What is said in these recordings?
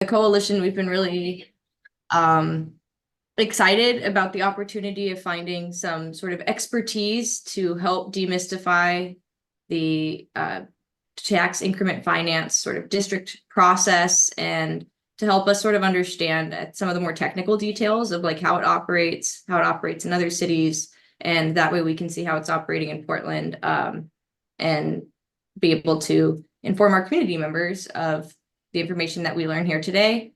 The coalition, we've been really excited about the opportunity of finding some sort of expertise to help demystify the tax increment finance sort of district process, and to help us sort of understand some of the more technical details of like how it operates in other cities, and that way we can see how it's operating in Portland, and be able to inform our community members of the information that we learn here today.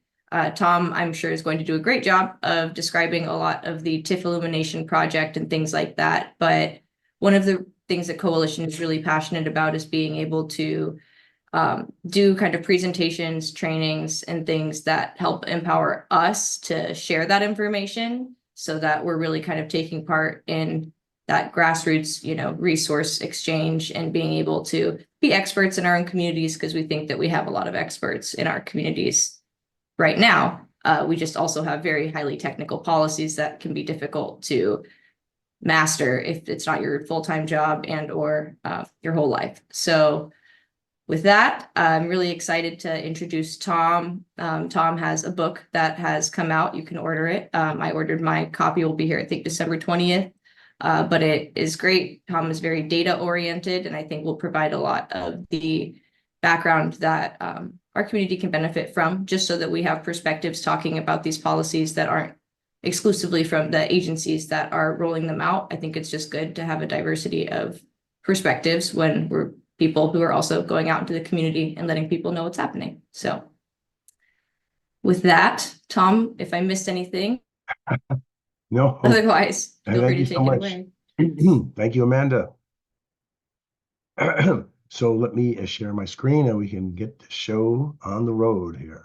Tom, I'm sure, is going to do a great job of describing a lot of the TIF illumination project and things like that. But one of the things that Coalition is really passionate about is being able to do kind of presentations, trainings, and things that help empower us to share that information, so that we're really kind of taking part in that grassroots, resource exchange, and being able to be experts in our own communities, because we think that we have a lot of experts in our communities right now. We just also have very highly technical policies that can be difficult to master if it's not your full-time job and or your whole life. So with that, I'm really excited to introduce Tom. Tom has a book that has come out. You can order it. I ordered my copy. Will be here, I think, December 20th. But it is great. Tom is very data oriented, and I think will provide a lot of the background that our community can benefit from, just so that we have perspectives talking about these policies that aren't exclusively from the agencies that are rolling them out. I think it's just good to have a diversity of perspectives when we're people who are also going out into the community and letting people know what's happening. So with that, Tom, if I missed anything, No. Otherwise, feel free to take it away. Thank you, Amanda. So let me share my screen and we can get the show on the road here.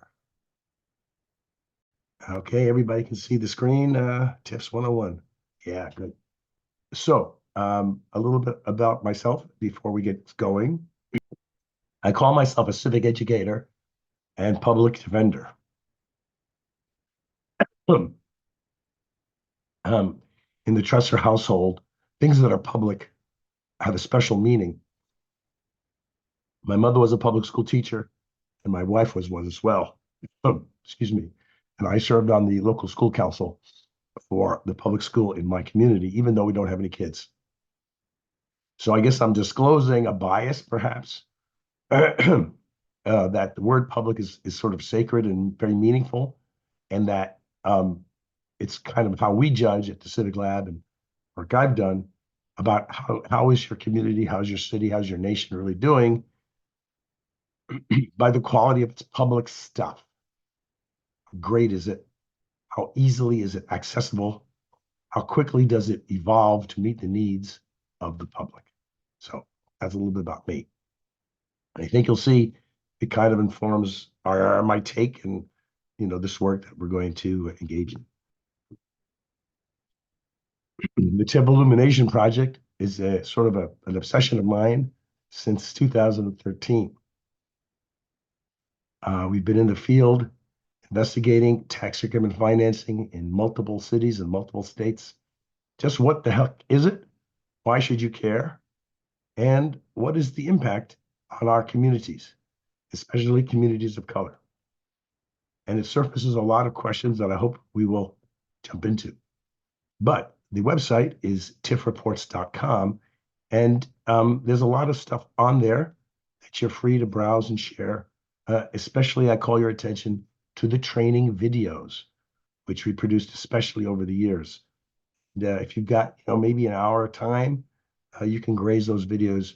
Okay, everybody can see the screen. TIFs 101. Yeah, good. So a little bit about myself before we get going. I call myself a civic educator and public defender. In the Trusser household, things that are public have a special meaning. My mother was a public school teacher, and my wife was one as well. Excuse me. And I served on the local school council for the public school in my community, even though we don't have any kids. So I guess I'm disclosing a bias, perhaps, that the word public is sort of sacred and very meaningful, and that it's kind of how we judge at the Civic Lab and work I've done about how is your community, how's your city, how's your nation really doing by the quality of its public stuff. How great is it? How easily is it accessible? How quickly does it evolve to meet the needs of the public? So that's a little bit about me. I think you'll see it kind of informs my take and this work that we're going to engage in. The TIF Illumination Project is a sort of an obsession of mine since 2013. We've been in the field investigating tax increment financing in multiple cities and multiple states. Just what the heck is it? Why should you care? And what is the impact on our communities, especially communities of color? And it surfaces a lot of questions that I hope we will jump into. But the website is tifreports.com, and there's a lot of stuff on there that you're free to browse and share. Especially, I call your attention to the training videos, which we produced especially over the years. And, if you've got maybe an hour of time, you can graze those videos.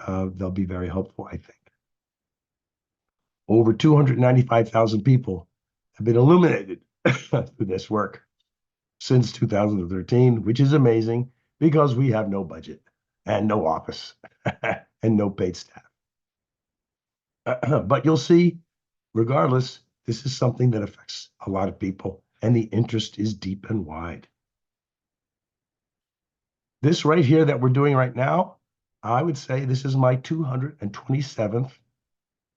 They'll be very helpful, I think. Over 295,000 people have been illuminated through this work since 2013, which is amazing because we have no budget and no office and no paid staff. But you'll see, regardless, this is something that affects a lot of people, and the interest is deep and wide. This right here that we're doing right now, I would say this is my 227th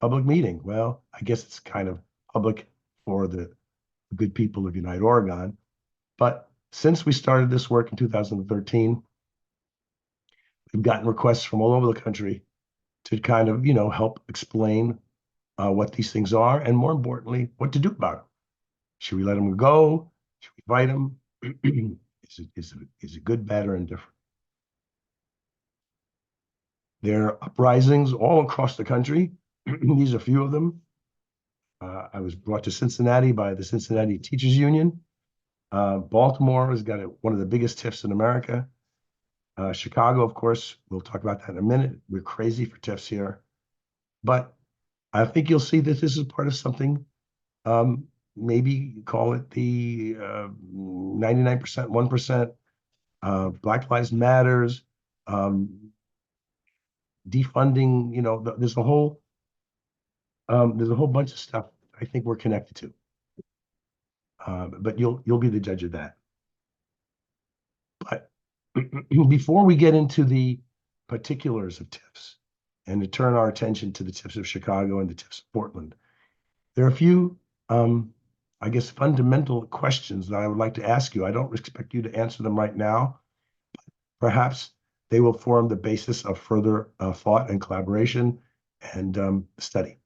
public meeting. Well, I guess it's kind of public for the good people of Unite Oregon. But since we started this work in 2013, we've gotten requests from all over the country to kind of, help explain what these things are, and more importantly, what to do about them. Should we let them go? Should we fight them? Is it good, bad, or indifferent? There are uprisings all across the country. These are a few of them. I was brought to Cincinnati by the Cincinnati Teachers Union. Baltimore has got one of the biggest TIFs in America. Chicago, of course, we'll talk about that in a minute. We're crazy for TIFs here. But I think you'll see that this is part of something, maybe call it the 99%, 1%, Black Lives Matters, defunding, there's a whole bunch of stuff I think we're connected to. But you'll be the judge of that. But before we get into the particulars of TIFs and to turn our attention to the TIFs of Chicago and the TIFs of Portland, there are a few, I guess, fundamental questions that I would like to ask you. I don't expect you to answer them right now. Perhaps they will form the basis of further thought and collaboration and study.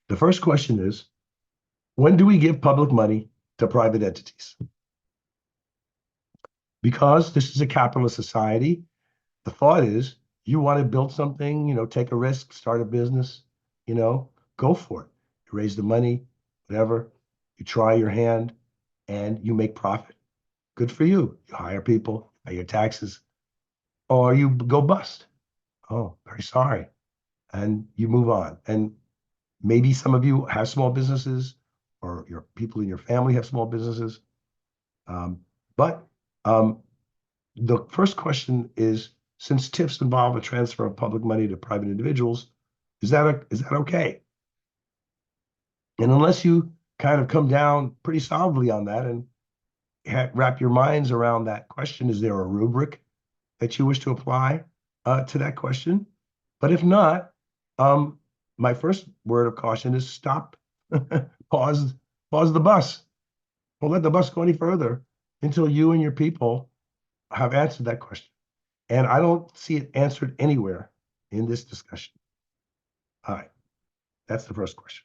The first question is, when do we give public money to private entities? Because this is a capitalist society, the thought is you want to build something, take a risk, start a business, go for it. You raise the money, whatever, you try your hand, and you make profit. Good for you. You hire people, pay your taxes, or you go bust. Oh, very sorry. And you move on. And maybe some of you have small businesses, or your people in your family have small businesses. But the first question is, since TIFs involve a transfer of public money to private individuals, is that okay? And unless you kind of come down pretty solidly on that and wrap your minds around that question, is there a rubric that you wish to apply to that question? But if not, my first word of caution is stop, pause the bus. Don't let the bus go any further until you and your people have answered that question. And I don't see it answered anywhere in this discussion. All right, that's the first question.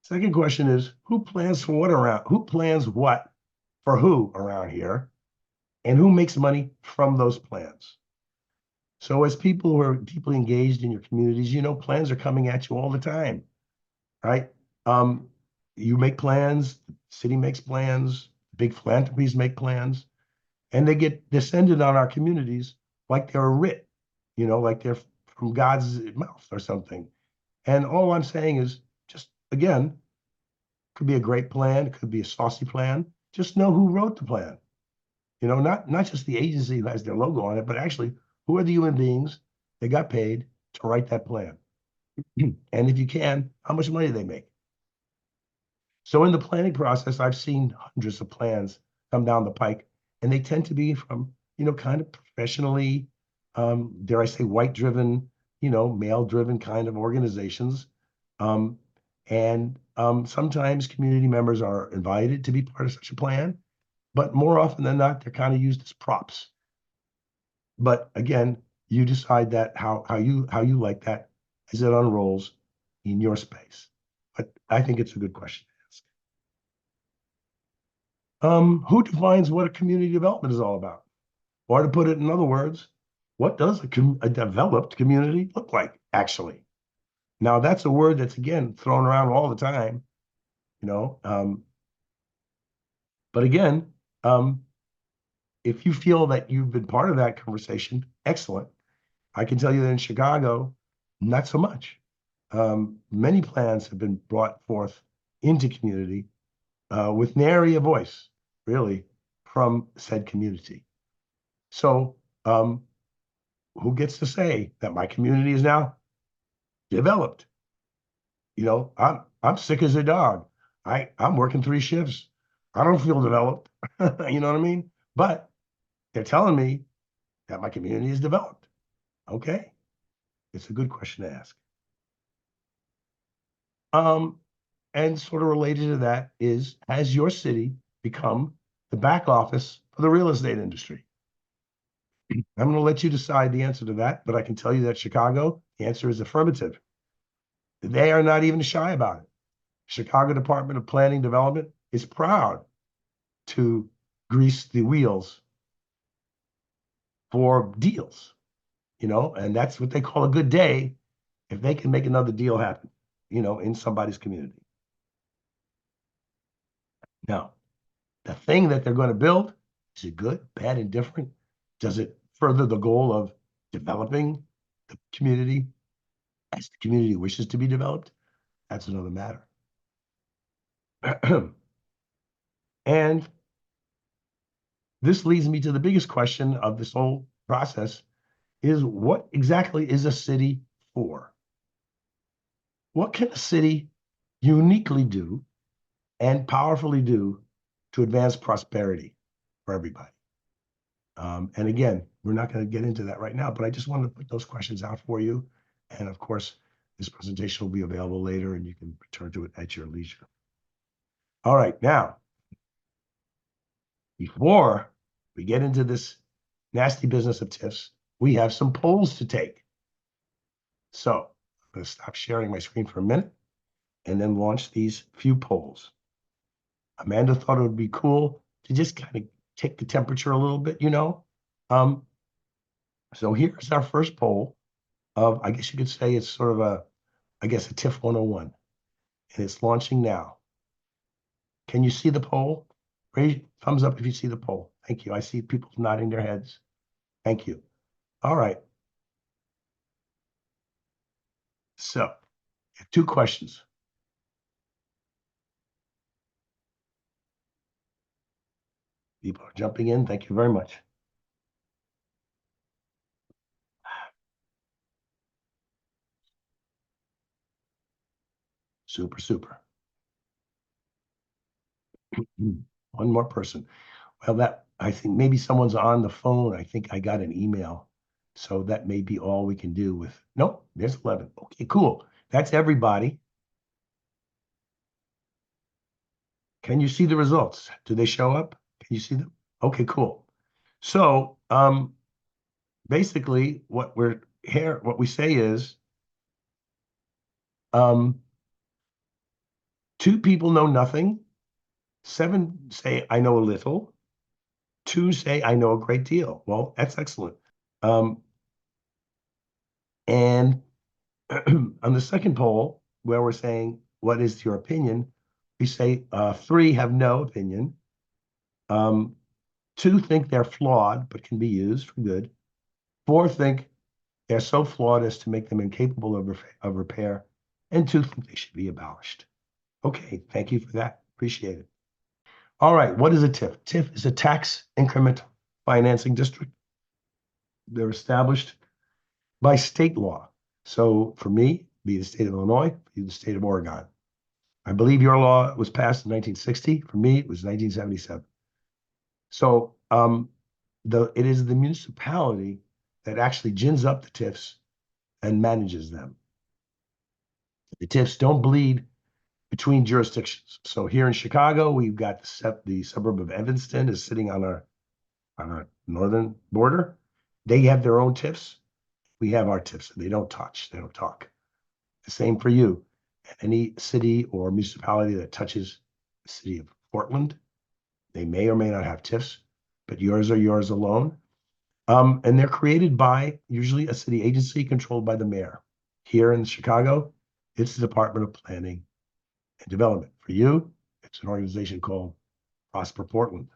Second question is, who plans for what for who around here, and who makes money from those plans? So as people who are deeply engaged in your communities, plans are coming at you all the time, right? You make plans, the city makes plans, big philanthropies make plans, and they get descended on our communities like they're a writ, like they're from God's mouth or something. And all I'm saying is, just again, could be a great plan, it could be a saucy plan. Just know who wrote the plan. Not just the agency who has their logo on it, but actually who are the human beings that got paid to write that plan. And if you can, how much money they make. So in the planning process, I've seen hundreds of plans come down the pike, and they tend to be from, kind of professionally, dare I say, white-driven, male-driven kind of organizations. And sometimes community members are invited to be part of such a plan, but more often than not, they're kind of used as props. But again, you decide that how you like that as it unrolls in your space. But I think it's a good question to ask. Who defines what a community development is all about? Or to put it in other words, what does a developed community look like, actually? Now, that's a word that's, again, thrown around all the time, but again, if you feel that you've been part of that conversation, excellent. I can tell you that in Chicago, not so much. Many plans have been brought forth into community with nary a voice, really, from said community. So who gets to say that my community is now developed? I'm sick as a dog. I'm working 3 shifts. I don't feel developed. You know what I mean? But they're telling me that my community is developed. Okay. It's a good question to ask. And sort of related to that is, has your city become the back office for the real estate industry? I'm going to let you decide the answer to that, but I can tell you that Chicago, the answer is affirmative. They are not even shy about it. Chicago Department of Planning Development is proud to grease the wheels for deals, and that's what they call a good day if they can make another deal happen, in somebody's community. Now, the thing that they're going to build, is it good, bad, indifferent? Does it further the goal of developing the community as the community wishes to be developed? That's another matter. And this leads me to the biggest question of this whole process is, what exactly is a city for? What can a city uniquely do and powerfully do to advance prosperity for everybody? And again, we're not going to get into that right now, but I just wanted to put those questions out for you. And of course, this presentation will be available later and you can return to it at your leisure. All right, now, before we get into this nasty business of TIFs, we have some polls to take. So I'm going to stop sharing my screen for a minute and then launch these few polls. Amanda thought it would be cool to just kind of take the temperature a little bit, So here's our first poll of, I guess you could say it's sort of a TIF 101, and it's launching now. Can you see the poll? Raise thumbs up if you see the poll. Thank you. I see people nodding their heads. Thank you. All right. So, 2 questions. People are jumping in. Thank you very much. Super, super. One more person. Well, I think maybe someone's on the phone. I think I got an email. So that may be all we can do with, nope, there's 11. Okay, cool. That's everybody. Can you see the results? Do they show up? Can you see them? Okay, cool. So, basically what we say is, 2 people know nothing. 7 say, I know a little. 2 say, I know a great deal. Well, that's excellent. And on the second poll, where we're saying, what is your opinion? We say 3 have no opinion. 2 think they're flawed, but can be used for good. 4 think they're so flawed as to make them incapable of repair. And 2 think they should be abolished. Okay, thank you for that. Appreciate it. All right, what is a TIF? TIF is a tax increment financing district. They're established by state law. So for me, be the state of Illinois, be the state of Oregon. I believe your law was passed in 1960. For me, it was 1977. So it is the municipality that actually gins up the TIFs and manages them. The TIFs don't bleed between jurisdictions. So here in Chicago, we've got the suburb of Evanston is sitting on our northern border. They have their own TIFs. We have our TIFs. They don't touch. They don't talk. The same for you. Any city or municipality that touches the city of Portland, they may or may not have TIFs, but yours are yours alone. And they're created by usually a city agency controlled by the mayor. Here in Chicago, it's the Department of Planning and Development. For you, it's an organization called Prosper Portland.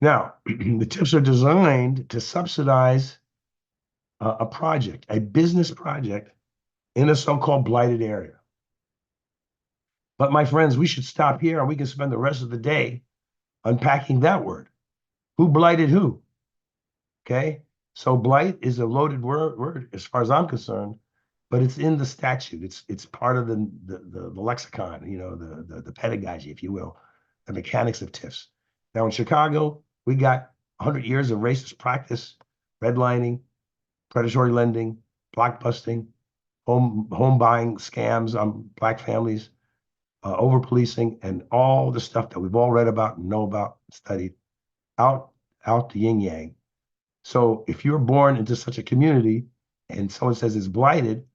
Now, the TIFs are designed to subsidize a project, a business project in a so-called blighted area. But my friends, we should stop here and we can spend the rest of the day unpacking that word. Who blighted who? Okay, so blight is a loaded word as far as I'm concerned, but it's in the statute. It's part of the lexicon, the pedagogy, if you will, the mechanics of TIFs. Now in Chicago, we got 100 years of racist practice, redlining, predatory lending, block busting, home buying scams on Black families, over policing, and all the stuff that we've all read about and know about, studied, out the yin yang. So if you're born into such a community and someone says it's blighted,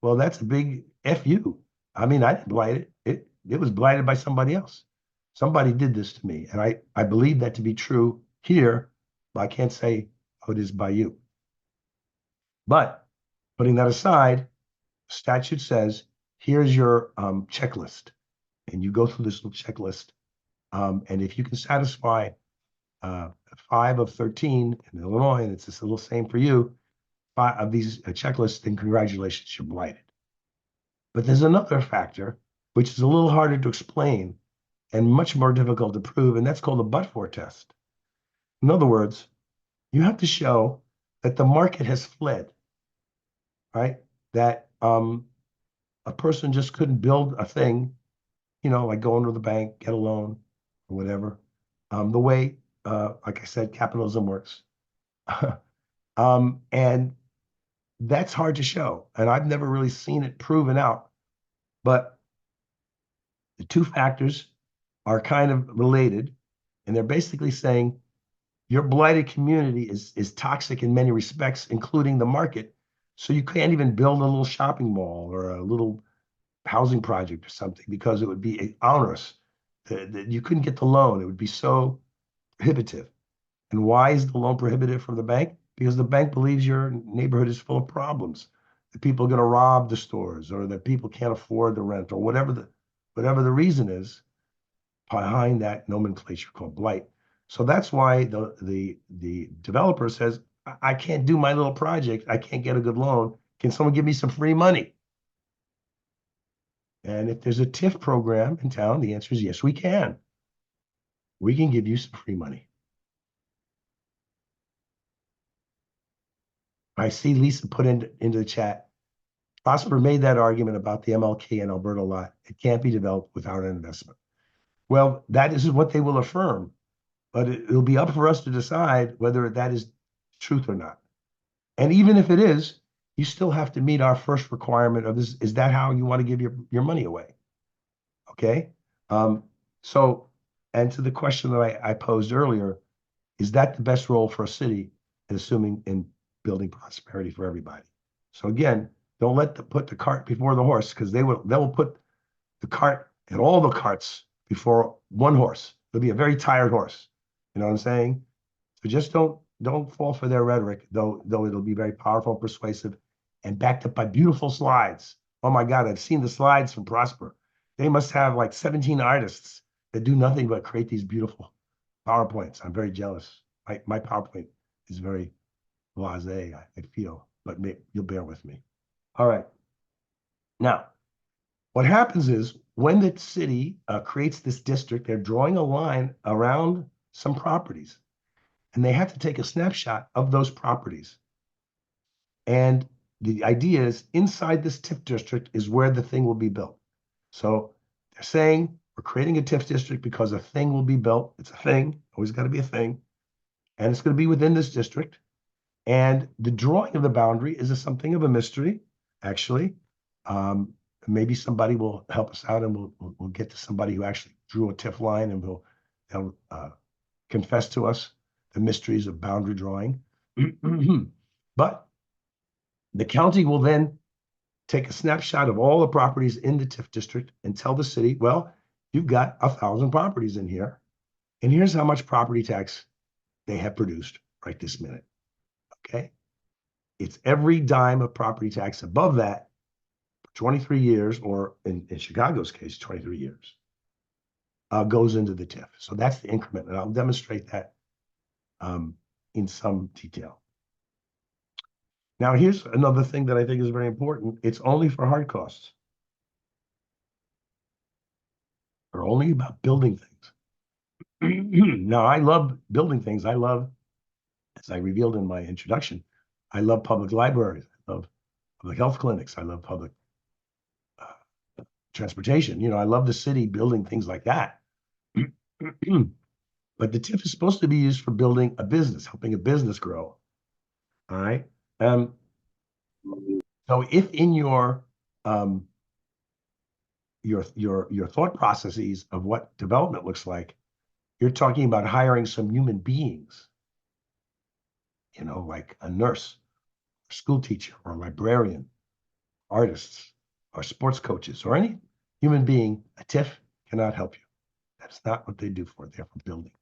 Well, that's a big FU. I mean, I didn't blight it. It was blighted by somebody else. Somebody did this to me. And I believe that to be true here, but I can't say how it is by you. But putting that aside, statute says, here's your checklist. And you go through this little checklist. And if you can satisfy 5 of 13 in Illinois, and it's this little same for you, 5 of these checklists, then congratulations, you're blighted. But there's another factor, which is a little harder to explain and much more difficult to prove, and that's called the but-for test. In other words, you have to show that the market has fled, right? That a person just couldn't build a thing, like going to the bank, get a loan, or whatever. The way, like I said, capitalism works. And that's hard to show. And I've never really seen it proven out. But the two factors are kind of related. And they're basically saying your blighted community is toxic in many respects, including the market. So you can't even build a little shopping mall or a little housing project or something because it would be onerous. You couldn't get the loan. It would be so prohibitive. And why is the loan prohibitive from the bank? Because the bank believes your neighborhood is full of problems, that people are going to rob the stores, or that people can't afford the rent, or whatever the reason is behind that nomenclature called blight. So that's why the developer says, I can't do my little project. I can't get a good loan. Can someone give me some free money? And if there's a TIF program in town, the answer is yes, we can. We can give you some free money. I see Lisa put into the chat. Prosper made that argument about the MLK and Alberta lot. It can't be developed without an investment. Well, that is what they will affirm, but it'll be up for us to decide whether that is truth or not. And even if it is, you still have to meet our first requirement of this. Is that how you want to give your money away? Okay. So, and to the question that I posed earlier, is that the best role for a city in assuming in building prosperity for everybody? So again, don't put the cart before the horse, because they will put the cart and all the carts before one horse. It'll be a very tired horse. You know what I'm saying? So just don't fall for their rhetoric, though it'll be very powerful and persuasive and backed up by beautiful slides. Oh my God, I've seen the slides from Prosper. They must have like 17 artists that do nothing but create these beautiful PowerPoints. I'm very jealous. My PowerPoint is very blasé, I feel, but you'll bear with me. All right. Now, what happens is when the city creates this district, they're drawing a line around some properties, and they have to take a snapshot of those properties. And the idea is inside this TIF district is where the thing will be built. So they're saying we're creating a TIF district because a thing will be built. It's a thing, always got to be a thing. And it's going to be within this district. And the drawing of the boundary is something of a mystery, actually. Maybe somebody will help us out, and we'll get to somebody who actually drew a TIF line, and they'll confess to us the mysteries of boundary drawing. But the county will then take a snapshot of all the properties in the TIF district and tell the city, well, you've got 1,000 properties in here, and here's how much property tax they have produced right this minute. Okay? It's every dime of property tax above that for 23 years, or in Chicago's case, 23 years, goes into the TIF. So that's the increment, and I'll demonstrate that in some detail. Now, here's another thing that I think is very important. It's only for hard costs. They're only about building things. Now, I love building things. I love, as I revealed in my introduction, I love public libraries. I love public health clinics. I love public transportation. I love the city building things like that. But the TIF is supposed to be used for building a business, helping a business grow. All right. So if in your thought processes of what development looks like, you're talking about hiring some human beings, like a nurse, a school teacher, or a librarian, artists, or sports coaches, or any human being, a TIF cannot help you. That's not what they do for. They're for building.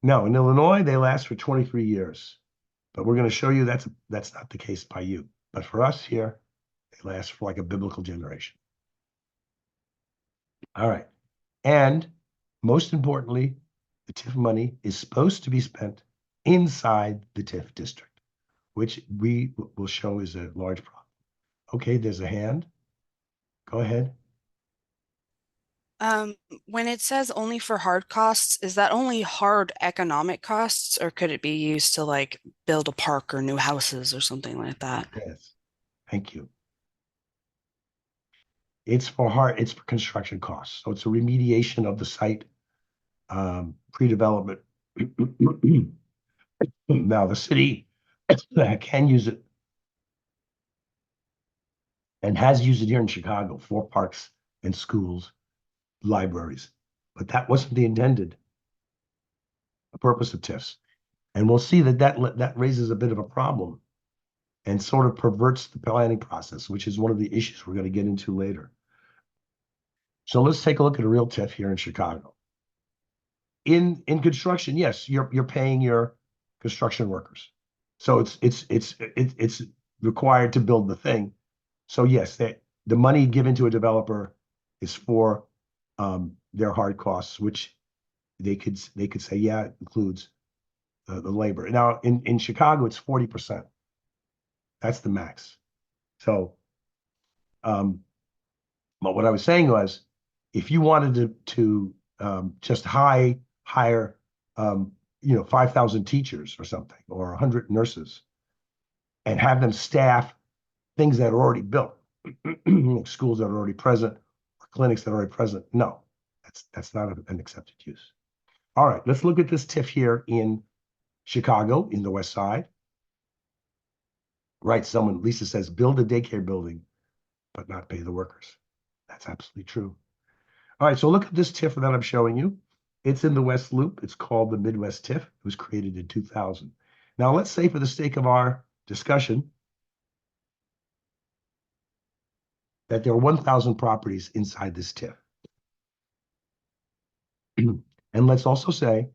Now, in Illinois, they last for 23 years, but we're going to show you that's not the case by you. But for us here, they last for like a biblical generation. All right. And most importantly, the TIF money is supposed to be spent inside the TIF district, which we will show is a large problem. Okay, there's a hand. Go ahead. When it says only for hard costs, is that only hard economic costs, or could it be used to like build a park or new houses or something like that? Yes. Thank you. It's for construction costs. So it's a remediation of the site, pre-development. Now the city can use it and has used it here in Chicago for parks and schools, libraries, but that wasn't the intended purpose of TIFs. And we'll see that raises a bit of a problem and sort of perverts the planning process, which is one of the issues we're going to get into later. So let's take a look at a real TIF here in Chicago. In construction, yes, you're paying your construction workers, so it's required to build the thing. So yes, the money given to a developer is for their hard costs, which they could say, yeah, it includes the labor. Now in Chicago, it's 40%. That's the max. So, but what I was saying was, if you wanted to just hire 5,000 teachers or something, or 100 nurses, and have them staff things that are already built, schools that are already present, or clinics that are already present. No, that's not an accepted use. All right, let's look at this TIF here in Chicago, in the West Side. Right, Lisa says, build a daycare building, but not pay the workers. That's absolutely true. All right, so look at this TIF that I'm showing you. It's in the West Loop. It's called the Midwest TIF. It was created in 2000. Now, let's say for the sake of our discussion that there are 1,000 properties inside this TIF. And let's also say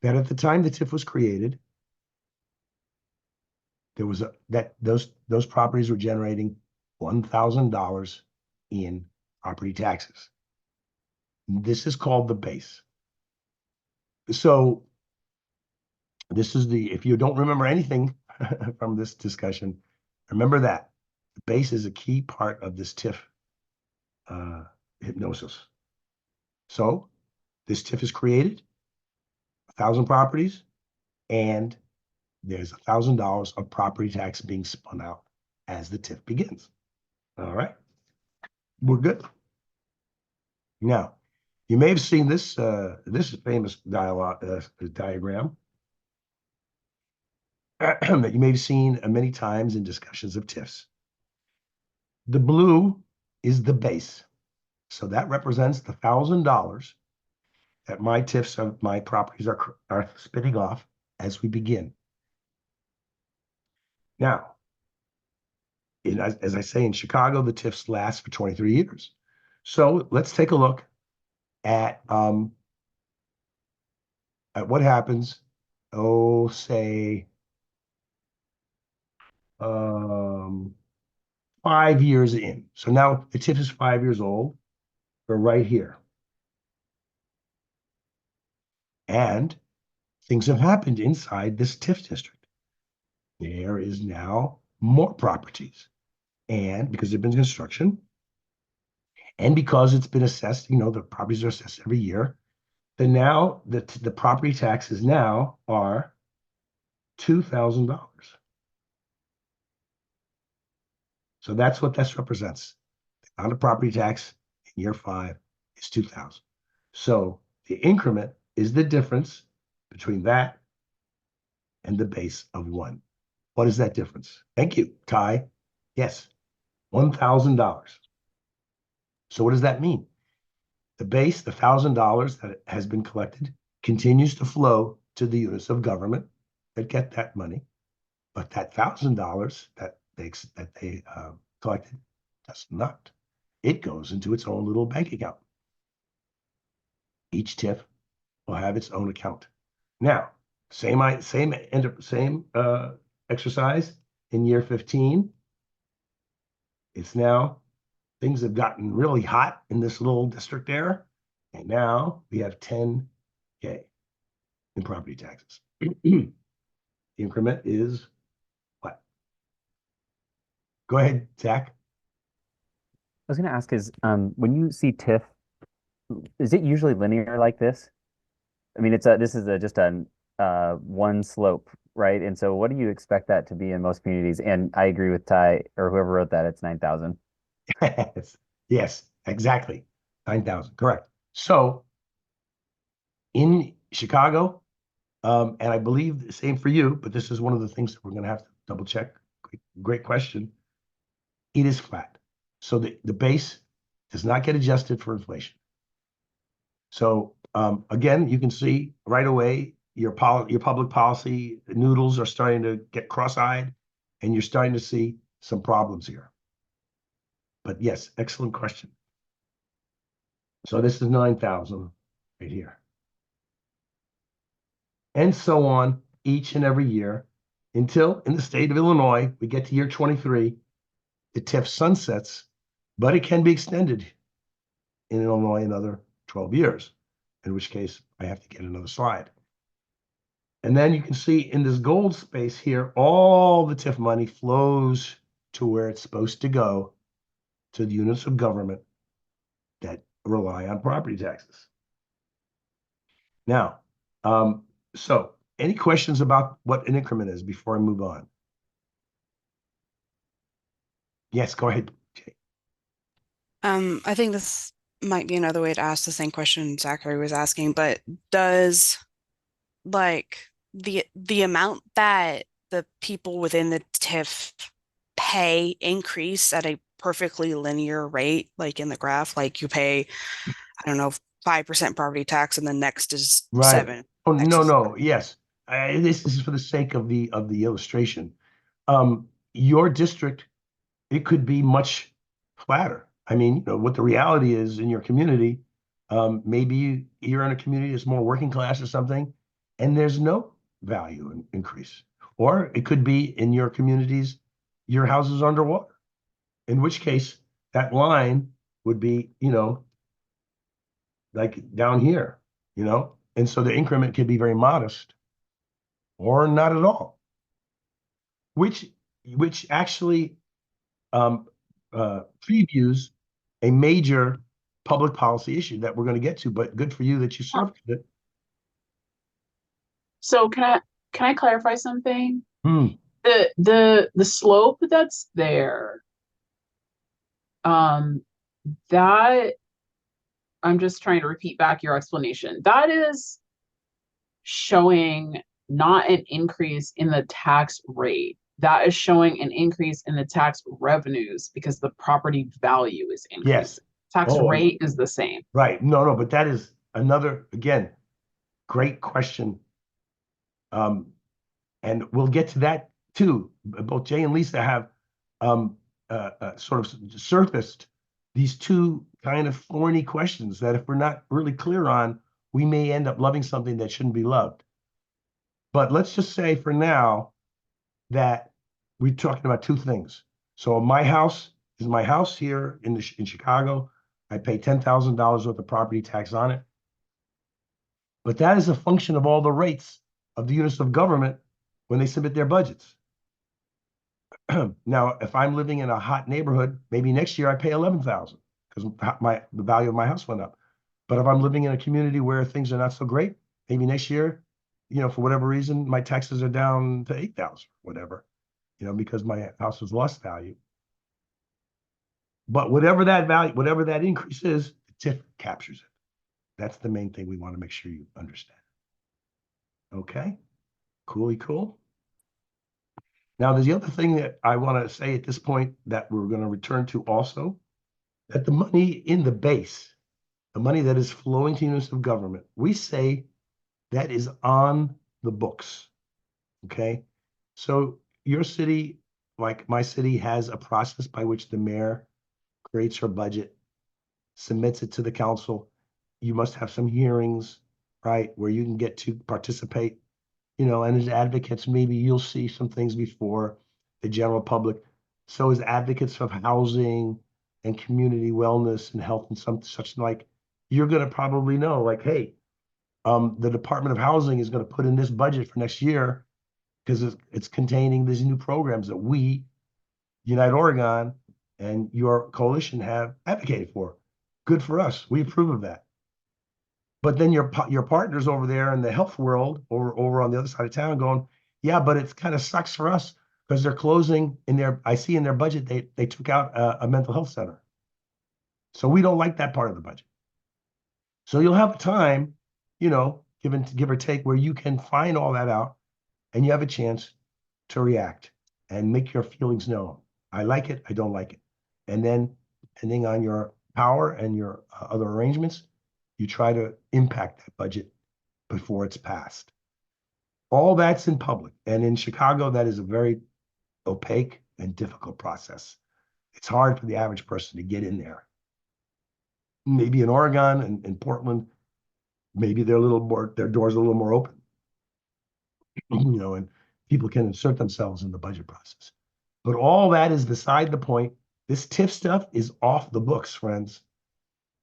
that at the time the TIF was created, there was those properties were generating $1,000 in property taxes. This is called the base. So this is if you don't remember anything from this discussion, remember that the base is a key part of this TIF hypnosis. So this TIF is created, 1,000 properties, and there's $1,000 of property tax being spun out as the TIF begins. All right, we're good. Now, you may have seen this famous diagram that you may have seen many times in discussions of TIFs. The blue is the base. So that represents the $1,000 that my TIFs of my properties are spinning off as we begin. Now, as I say, in Chicago, the TIFs last for 23 years. So let's take a look at what happens, say 5 years in. So now the TIF is 5 years old. We're right here. And things have happened inside this TIF district. There is now more properties. And because there's been construction, and because it's been assessed, the properties are assessed every year, then now the property taxes now are $2,000. So that's what this represents. The amount of property tax in year 5 is $2,000. So the increment is the difference between that and the base of 1. What is that difference? Thank you, Ty. Yes, $1,000. So what does that mean? The base, the $1,000 that has been collected, continues to flow to the units of government that get that money, but that $1,000 that they collected. Does not. It goes into its own little bank account. Each TIF will have its own account. Now, same exercise in year 15. It's now, things have gotten really hot in this little district there. And now we have 10K in property taxes. The increment is what? Go ahead, Zach. I was going to ask is, when you see TIF, is it usually linear like this? I mean, this is just a one slope, right? And so what do you expect that to be in most communities? And I agree with Ty or whoever wrote that, it's 9,000. Yes, exactly. 9,000, correct. So in Chicago, and I believe the same for you, but this is one of the things that we're going to have to double check. Great question. It is flat. So the base does not get adjusted for inflation. So again, you can see right away your public policy noodles are starting to get cross-eyed, and you're starting to see some problems here. But yes, excellent question. So this is 9,000 right here. And so on each and every year until in the state of Illinois, we get to year 23, the TIF sunsets, but it can be extended in Illinois another 12 years, in which case I have to get another slide. And then you can see in this gold space here, all the TIF money flows to where it's supposed to go, to the units of government that rely on property taxes. Now, so any questions about what an increment is before I move on? Yes, go ahead, Jay. I think this might be another way to ask the same question Zachary was asking, but does like the amount that the people within the TIF pay increase at a perfectly linear rate, like in the graph, like you pay, I don't know, 5% property tax and the next is Right. 7. Oh, Next no, is- no, yes. This is for the sake of the illustration. Your district, it could be much flatter. I mean, you know, what the reality is in your community, maybe you're in a community that's more working class or something, and there's no value increase. Or it could be in your communities, your house is underwater, in which case that line would be, you know, like down here, you know? And so the increment could be very modest or not at all, which actually previews a major public policy issue that we're going to get to, but good for you that you surfaced it. So can I clarify something? Hmm. The slope that's there, that I'm just trying to repeat back your explanation. That is showing not an increase in the tax rate. That is showing an increase in the tax revenues because the property value is increasing. Yes. Tax Oh, rate is the same. Right. No, but that is another, again, great question. And we'll get to that too. Both Jay and Lisa have sort of surfaced these two kind of thorny questions that if we're not really clear on, we may end up loving something that shouldn't be loved. But let's just say for now that we're talking about two things. So my house is my house here in Chicago. I pay $10,000 worth of property tax on it. But that is a function of all the rates of the units of government when they submit their budgets. Now, if I'm living in a hot neighborhood, maybe next year I pay $11,000 because the value of my house went up. But if I'm living in a community where things are not so great, maybe next year, you know, for whatever reason, my taxes are down to $8,000, whatever, you know, because my house has lost value. But whatever that value, whatever that increase is, the TIF captures it. That's the main thing we want to make sure you understand. Okay, cool. Now, there's the other thing that I want to say at this point that we're going to return to also, that the money in the base, the money that is flowing to units of government, we say that is on the books, okay? So your city like my city has a process by which the mayor creates her budget, submits it to the council. You must have some hearings, right, where you can get to participate, and as advocates, maybe you'll see some things before the general public. So as advocates of housing and community wellness and health and some such like, you're gonna probably know, like, hey, the Department of Housing is gonna put in this budget for next year because it's containing these new programs that we, Unite Oregon, and your coalition have advocated for. Good for us. We approve of that. But then your partners over there in the health world, or over on the other side of town, going, yeah, but it kind of sucks for us because they're closing in their. I see in their budget they took out a mental health center, so we don't like that part of the budget. So you'll have a time, give or take, where you can find all that out, and you have a chance to react and make your feelings known. I like it. I don't like it, and then depending on your power and your other arrangements, you try to impact that budget before it's passed. All that's in public. And in Chicago, that is a very opaque and difficult process. It's hard for the average person to get in there. Maybe in Oregon and in Portland, maybe their doors are a little more open. And people can insert themselves in the budget process. But all that is beside the point. This TIF stuff is off the books, friends.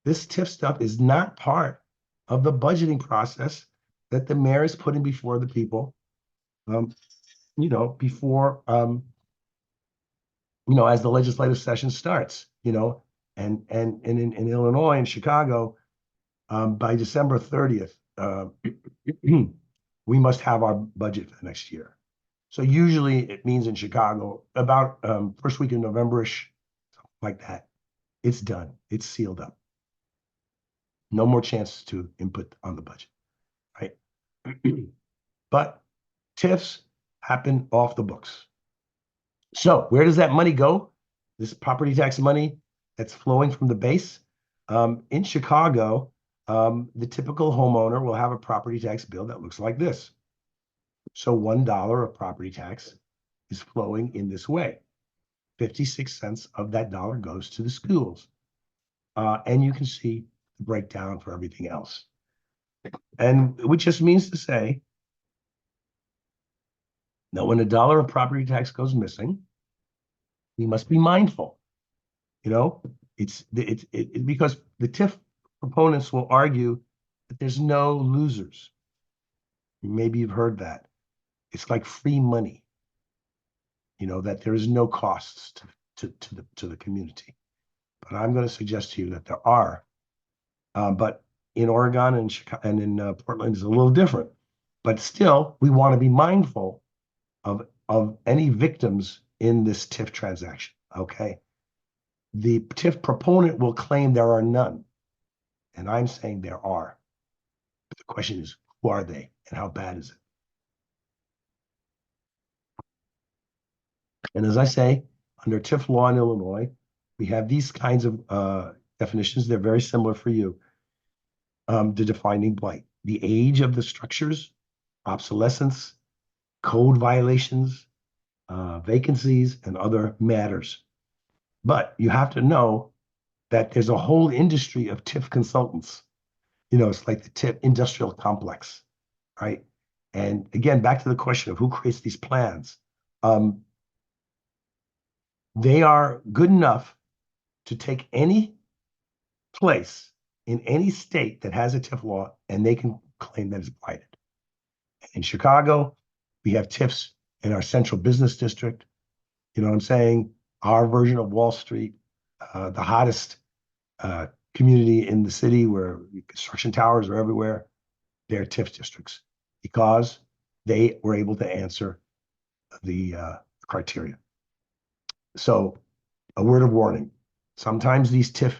This TIF stuff is not part of the budgeting process that the mayor is putting before the people, before, as the legislative session starts, and in Illinois and Chicago, by December 30th, we must have our budget for the next year. So usually it means in Chicago about first week in November-ish, something like that. It's done. It's sealed up. No more chances to input on the budget, right? But TIFs happen off the books. So where does that money go? This property tax money that's flowing from the base. In Chicago, the typical homeowner will have a property tax bill that looks like this. So $1 of property tax is flowing in this way. 56 cents of that dollar goes to the schools. And you can see the breakdown for everything else. And which just means to say that when $1 of property tax goes missing, we must be mindful. It's because the TIF proponents will argue that there's no losers. Maybe you've heard that. It's like free money. That there is no costs to the community. But I'm going to suggest to you that there are. But in Oregon and Chicago and in Portland is a little different. But still, we want to be mindful of any victims in this TIF transaction. Okay. The TIF proponent will claim there are none. And I'm saying there are. But the question is, who are they and how bad is it? And as I say, under TIF law in Illinois, we have these kinds of definitions. They're very similar for you. The defining blight, the age of the structures, obsolescence, code violations, vacancies, and other matters. But you have to know that there's a whole industry of TIF consultants. It's like the TIF industrial complex, right? And again, back to the question of who creates these plans. They are good enough to take any place in any state that has a TIF law, and they can claim that it's blighted. In Chicago, we have TIFs in our central business district. You know what I'm saying? Our version of Wall Street, the hottest community in the city where construction towers are everywhere, they're TIF districts because they were able to answer the criteria. So a word of warning. Sometimes these TIF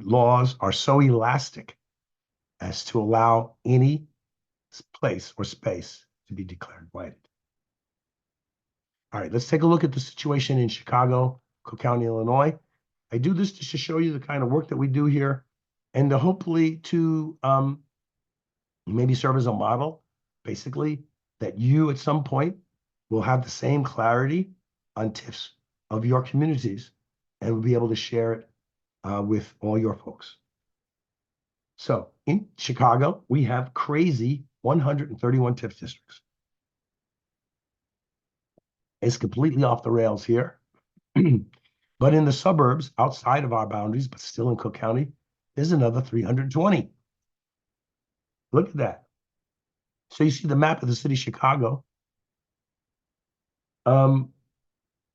laws are so elastic as to allow any place or space to be declared blighted. All right, let's take a look at the situation in Chicago, Cook County, Illinois. I do this just to show you the kind of work that we do here and to hopefully to maybe serve as a model, basically, that you at some point will have the same clarity on TIFs of your communities, and we'll be able to share it with all your folks. So in Chicago, we have crazy 131 TIF districts. It's completely off the rails here. But in the suburbs outside of our boundaries, but still in Cook County, there's another 320. Look at that. So you see the map of the city of Chicago. And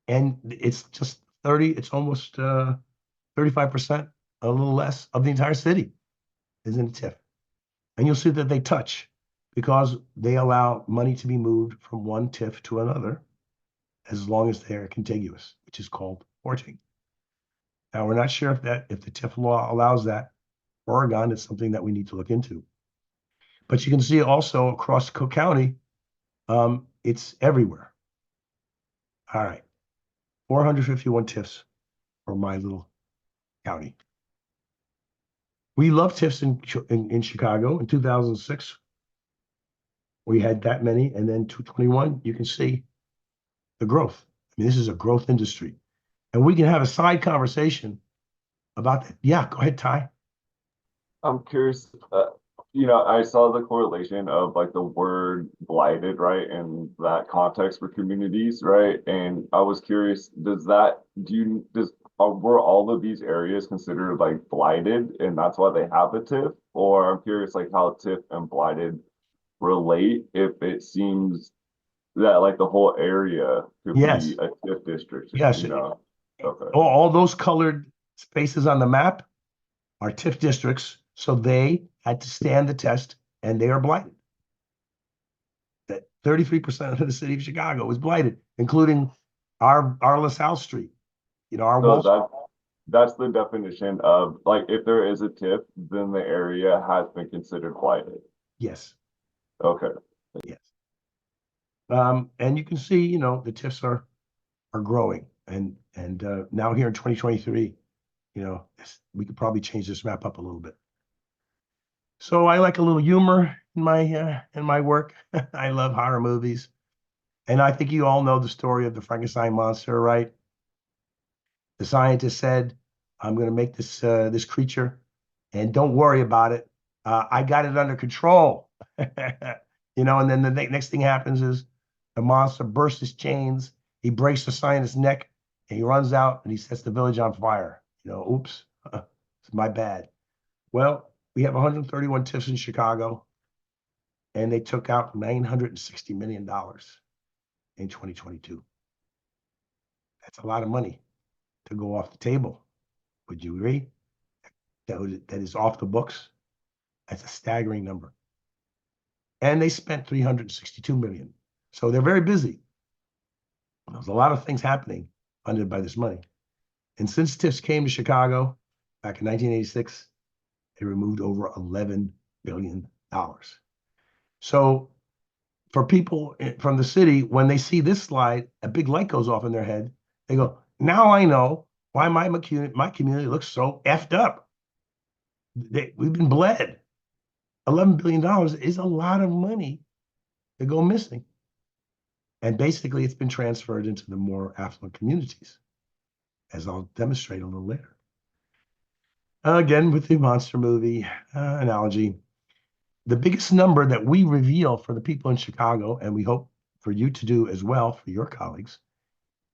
it's just 30, it's almost 35%, a little less of the entire city is in a TIF. And you'll see that they touch because they allow money to be moved from one TIF to another as long as they're contiguous, which is called porting. Now, we're not sure if the TIF law allows that. Oregon is something that we need to look into. But you can see also across Cook County, it's everywhere. All right, 451 TIFs for my little county. We love TIFs in Chicago. In 2006, we had that many, and then 221, you can see the growth. I mean, this is a growth industry. And we can have a side conversation about that. Yeah, go ahead, Ty. I'm curious, I saw the correlation of like the word blighted, right? And that context for communities, right? And I was curious, were all of these areas considered like blighted and that's why they have a TIF? Or I'm curious like how TIF and blighted relate if it seems that like the whole area could Yes. be a TIF district, Yes. Okay. All those colored spaces on the map are TIF districts, so they had to stand the test, and they are blighted. That 33% of the city of Chicago is blighted, including our LaSalle Street. Our So Wall. that's the definition of like if there is a TIF, then the area has been considered blighted. Yes. Okay. Yes. And you can see, the TIFs are growing, and now here in 2023, we could probably change this map up a little bit. So I like a little humor in my work. I love horror movies, and I think you all know the story of the Frankenstein monster, right? The scientist said, "I'm going to make this creature, and don't worry about it. I got it under control." And then the next thing happens is the monster bursts his chains. He breaks the scientist's neck, and he runs out and he sets the village on fire. Oops, it's my bad. Well, we have 131 TIFs in Chicago, and they took out $960 million in 2022. That's a lot of money to go off the table. Would you agree? That is off the books. That's a staggering number. And they spent $362 million. So they're very busy. There's a lot of things happening funded by this money. And since TIFs came to Chicago back in 1986, they removed over $11 billion. So for people from the city, when they see this slide, a big light goes off in their head. They go, now I know why my community looks so effed up. We've been bled. $11 billion is a lot of money to go missing. And basically, it's been transferred into the more affluent communities, as I'll demonstrate a little later. Again, with the monster movie analogy, the biggest number that we reveal for the people in Chicago, and we hope for you to do as well for your colleagues,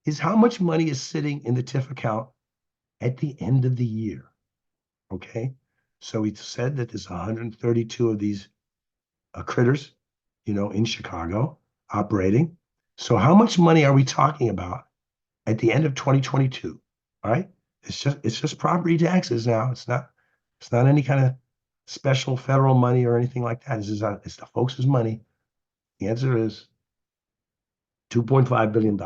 is how much money is sitting in the TIF account at the end of the year. Okay? So we said that there's 132 of these critters, in Chicago operating. So how much money are we talking about at the end of 2022? All right? It's just property taxes now. It's not any kind of special federal money or anything like that. It's the folks' money. The answer is $2.5 billion.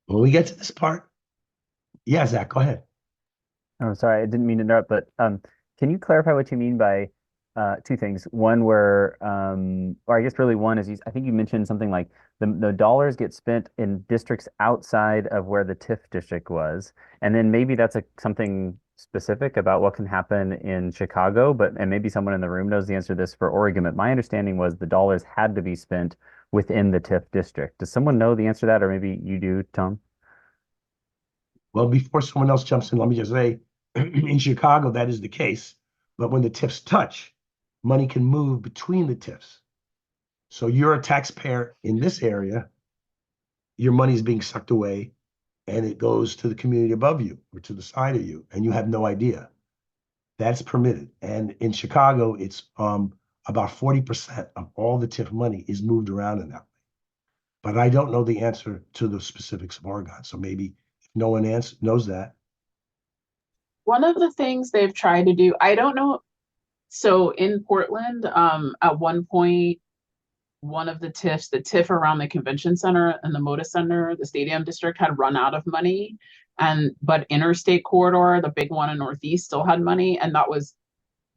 When we get to this part, yeah, Zach, go ahead. Oh, sorry, I didn't mean to interrupt, but can you clarify what you mean by two things? One where, or I guess really one is I think you mentioned something like the dollars get spent in districts outside of where the TIF district was, and then maybe that's something specific about what can happen in Chicago, and maybe someone in the room knows the answer to this for Oregon. But my understanding was the dollars had to be spent within the TIF district? Does someone know the answer to that, or maybe you do, Tom? Well, before someone else jumps in, let me just say, in Chicago, that is the case. But when the TIFs touch, money can move between the TIFs. So you're a taxpayer in this area, your money is being sucked away, and it goes to the community above you or to the side of you, and you have no idea. That's permitted. And in Chicago, it's about 40% of all the TIF money is moved around in that way. But I don't know the answer to the specifics of Oregon. So maybe if no one knows that. One of the things they've tried to do, I don't know. So in Portland, at one point, one of the TIF around the convention center and the Moda Center, the stadium district had run out of money. But Interstate Corridor, the big one in Northeast, still had money. And that was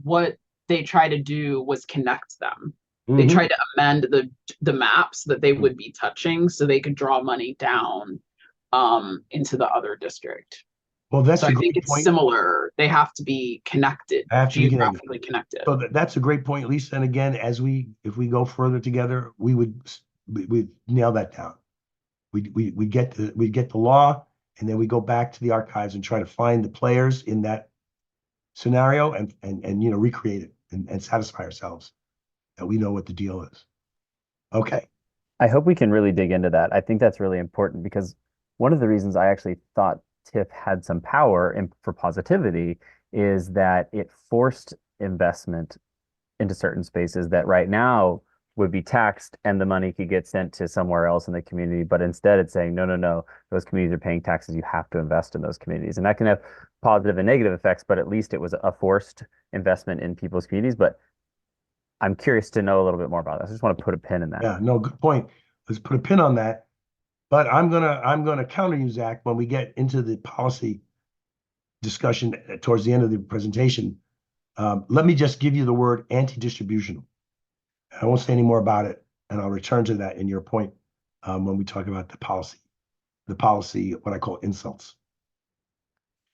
what they tried to do, was connect them. They tried to amend the maps that they would be touching so they could draw money down into the other district. Well, that's So a I great think it's point. similar. They have to be connected, Have to be connected. geographically connected. So that's a great point, Lisa. And again, if we go further together, we'd nail that down. We get the law, and then we go back to the archives and try to find the players in that scenario and recreate it and satisfy ourselves that we know what the deal is. Okay. I hope we can really dig into that. I think that's really important because one of the reasons I actually thought TIF had some power for positivity is that it forced investment into certain spaces that right now would be taxed and the money could get sent to somewhere else in the community. But instead it's saying, no, those communities are paying taxes. You have to invest in those communities. And that can have positive and negative effects, but at least it was a forced investment in people's communities. But I'm curious to know a little bit more about this. I just want to put a pin in that. Yeah, no, good point. Let's put a pin on that. But I'm gonna counter you, Zach, when we get into the policy discussion towards the end of the presentation. Let me just give you the word anti-distributional. I won't say any more about it, and I'll return to that in your point when we talk about the policy, what I call insults.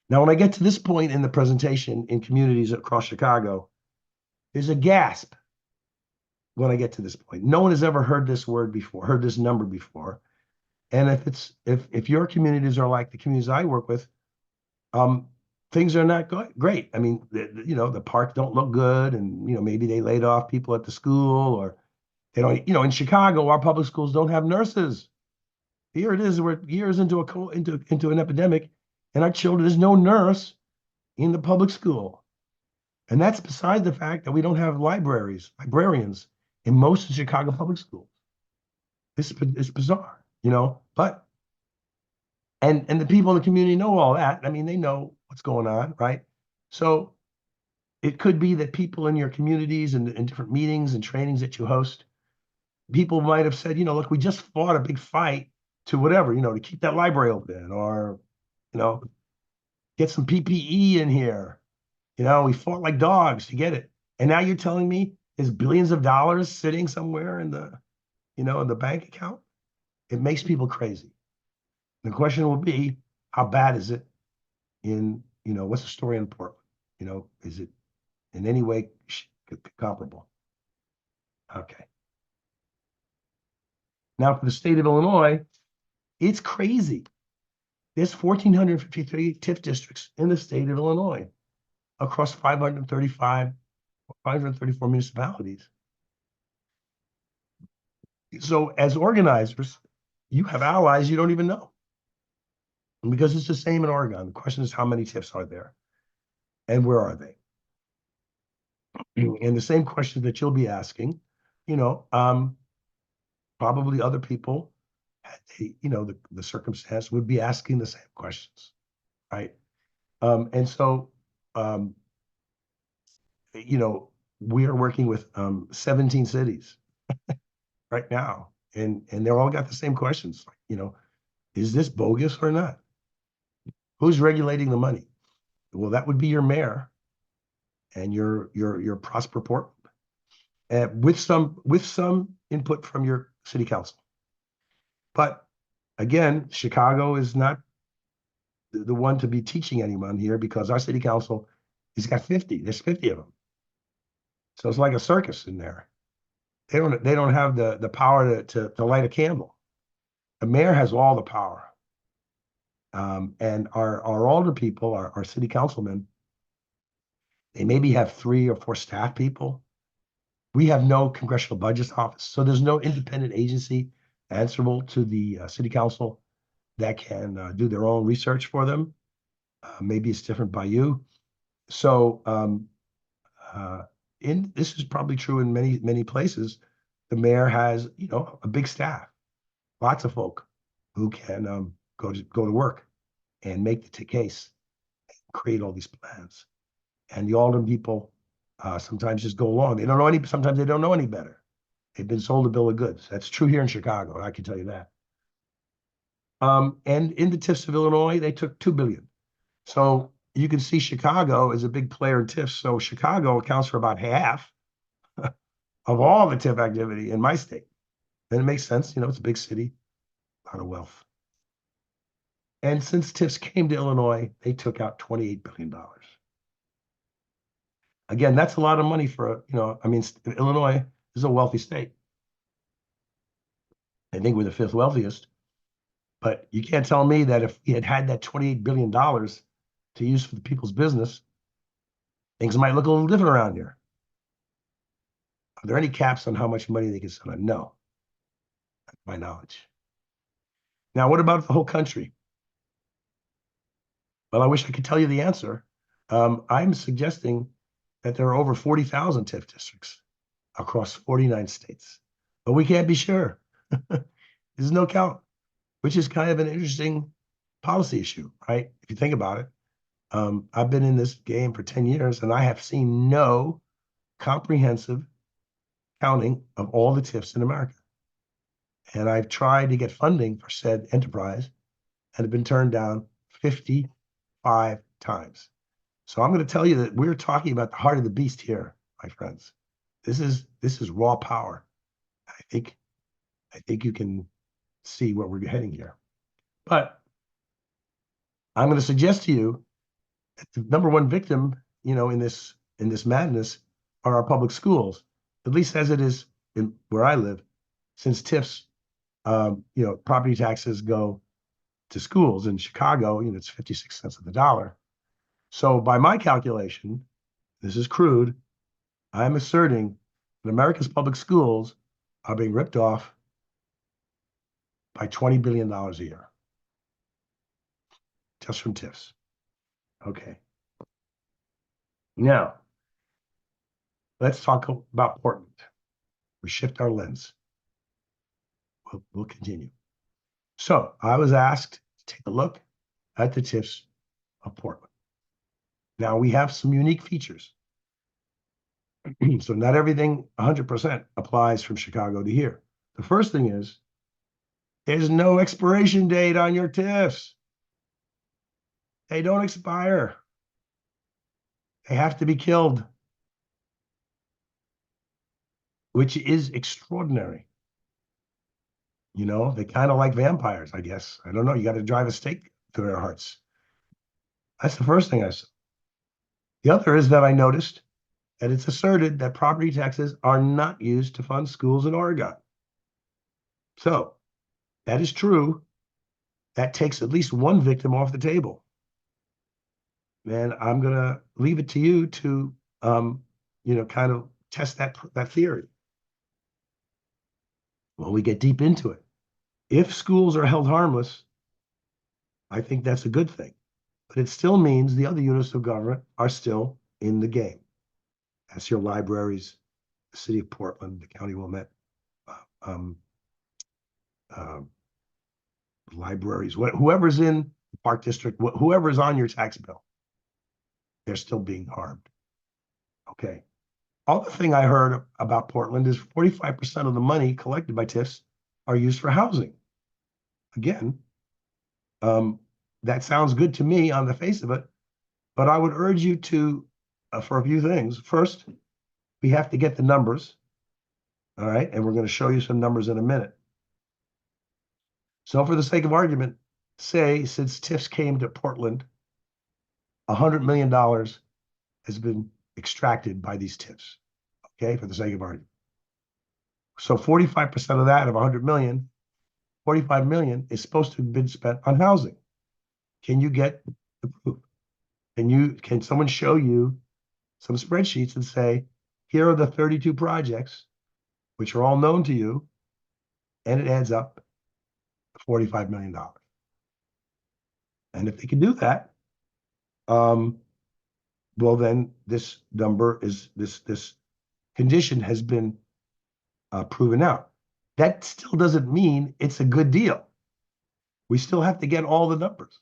Now, when I get to this point in the presentation in communities across Chicago, there's a gasp when I get to this point. No one has ever heard this word before, heard this number before. And if your communities are like the communities I work with, things are not great. I mean, the parks don't look good, and maybe they laid off people at the school, or they don't. In Chicago, our public schools don't have nurses. Here it is, we're years into an epidemic, and our children, there's no nurse in the public school, and that's beside the fact that we don't have librarians in most of Chicago public schools. It's bizarre, but and the people in the community know all that. I mean, they know what's going on, right? So it could be that people in your communities and in different meetings and trainings that you host, people might have said, look, we just fought a big fight to whatever, to keep that library open, or, get some PPE in here. We fought like dogs to get it. And now you're telling me there's billions of dollars sitting somewhere in the, in the bank account? It makes people crazy. The question will be, how bad is it what's the story in Portland? Is it in any way comparable? Okay. Now for the state of Illinois, it's crazy. There's 1,453 TIF districts in the state of Illinois across 534 municipalities. So as organizers, you have allies you don't even know. And because it's the same in Oregon, the question is how many TIFs are there and where are they? And the same question that you'll be asking, probably other people, the circumstance would be asking the same questions, right? And so, we are working with 17 cities right now, and they're all got the same questions. Is this bogus or not? Who's regulating the money? Well, that would be your mayor and your Prosper Portland, with some input from your city council. But again, Chicago is not the one to be teaching anyone here, because our city council has got 50. There's 50 of them. So it's like a circus in there. They don't have the power to light a candle. The mayor has all the power. And our older people, our city councilmen, they maybe have 3 or 4 staff people. We have no congressional budget office, so there's no independent agency answerable to the city council that can do their own research for them. Maybe it's different by you. So this is probably true in many places. The mayor has, you know, a big staff, lots of folk who can go to work and make the case, create all these plans. And the alderman people sometimes just go along. They don't know any. Sometimes they don't know any better. They've been sold a bill of goods. That's true here in Chicago. I can tell you that. And in the TIFs of Illinois, they took $2 billion. So you can see Chicago is a big player in TIFs. So Chicago accounts for about half of all the TIF activity in my state. And it makes sense. You know, it's a big city, a lot of wealth. And since TIFs came to Illinois, they took out $28 billion. Again, that's a lot of money for, you know, I mean, Illinois is a wealthy state. I think we're the 5th wealthiest. But you can't tell me that if we had that $28 billion to use for the people's business, things might look a little different around here. Are there any caps on how much money they can spend on? No, that's my knowledge. Now, what about the whole country? Well, I wish I could tell you the answer. I'm suggesting that there are over 40,000 TIF districts across 49 states, but we can't be sure. There's no count, which is kind of an interesting policy issue, right? If you think about it. I've been in this game for 10 years and I have seen no comprehensive counting of all the TIFs in America. And I've tried to get funding for said enterprise and have been turned down 55 times. So I'm going to tell you that we're talking about the heart of the beast here, my friends. This is raw power. I think you can see where we're heading here. But I'm going to suggest to you that the number one victim, you know, in this madness are our public schools, at least as it is in where I live, since TIFs, you know, property taxes go to schools. In Chicago, you know, it's 56 cents on the dollar. So by my calculation, this is crude, I'm asserting that America's public schools are being ripped off by $20 billion a year. Just from TIFs. Okay. Now, let's talk about Portland. We shift our lens. We'll continue. So I was asked to take a look at the TIFs of Portland. Now we have some unique features. So not everything 100% applies from Chicago to here. The first thing is, there's no expiration date on your TIFs. They don't expire. They have to be killed, which is extraordinary. You know, they kind of like vampires, I guess. I don't know. You got to drive a stake through their hearts. That's the first thing I saw. The other is that I noticed that it's asserted that property taxes are not used to fund schools in Oregon. So that is true. That takes at least one victim off the table. And I'm going to leave it to you to, you know, kind of test that theory. When we get deep into it, if schools are held harmless, I think that's a good thing. But it still means the other units of government are still in the game. That's your libraries, the city of Portland, the county of Wilmette, libraries, whoever's in the Park District, whoever's on your tax bill, they're still being harmed. Okay. Other thing I heard about Portland is 45% of the money collected by TIFs are used for housing. Again, that sounds good to me on the face of it, but I would urge you to, for a few things. First, we have to get the numbers, all right? And we're going to show you some numbers in a minute. So for the sake of argument, say since TIFs came to Portland, $100 million has been extracted by these TIFs, okay, for the sake of argument. So 45% of that, of 100 million, 45 million is supposed to have been spent on housing. Can you get the proof? Can someone show you some spreadsheets and say, here are the 32 projects, which are all known to you, and it adds up to $45 million. And if they can do that, well, then this number is, this condition has been proven out. That still doesn't mean it's a good deal. We still have to get all the numbers.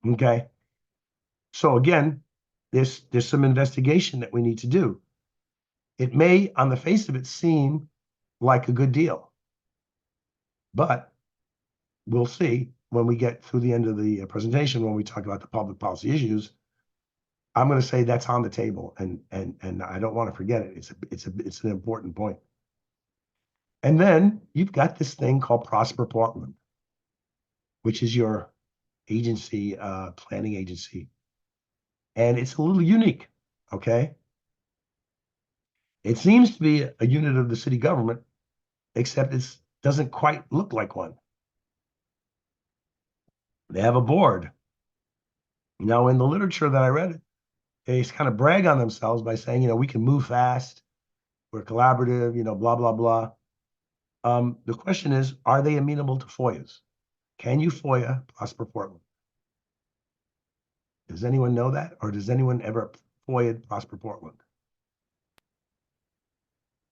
Okay. So again, there's some investigation that we need to do. It may, on the face of it, seem like a good deal, but we'll see when we get through the end of the presentation, when we talk about the public policy issues. I'm going to say that's on the table, and I don't want to forget it. It's an important point. And then you've got this thing called Prosper Portland, which is your agency, planning agency, and it's a little unique. Okay, it seems to be a unit of the city government, except it doesn't quite look like one. They have a board. Now, in the literature that I read, they kind of brag on themselves by saying, we can move fast, we're collaborative, blah, blah, blah. The question is, are they amenable to FOIAs? Can you FOIA Prosper Portland? Does anyone know that? Or does anyone ever FOIA Prosper Portland?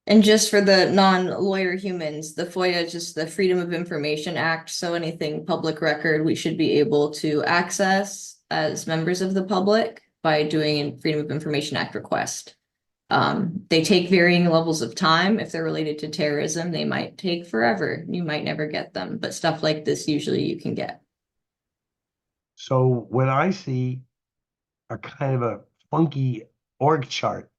And just for the non-lawyer humans, the FOIA is just the Freedom of Information Act. So anything public record, we should be able to access as members of the public by doing a Freedom of Information Act request. They take varying levels of time. If they're related to terrorism, they might take forever. You might never get them, but stuff like this, usually you can get. So when I see a kind of a funky org chart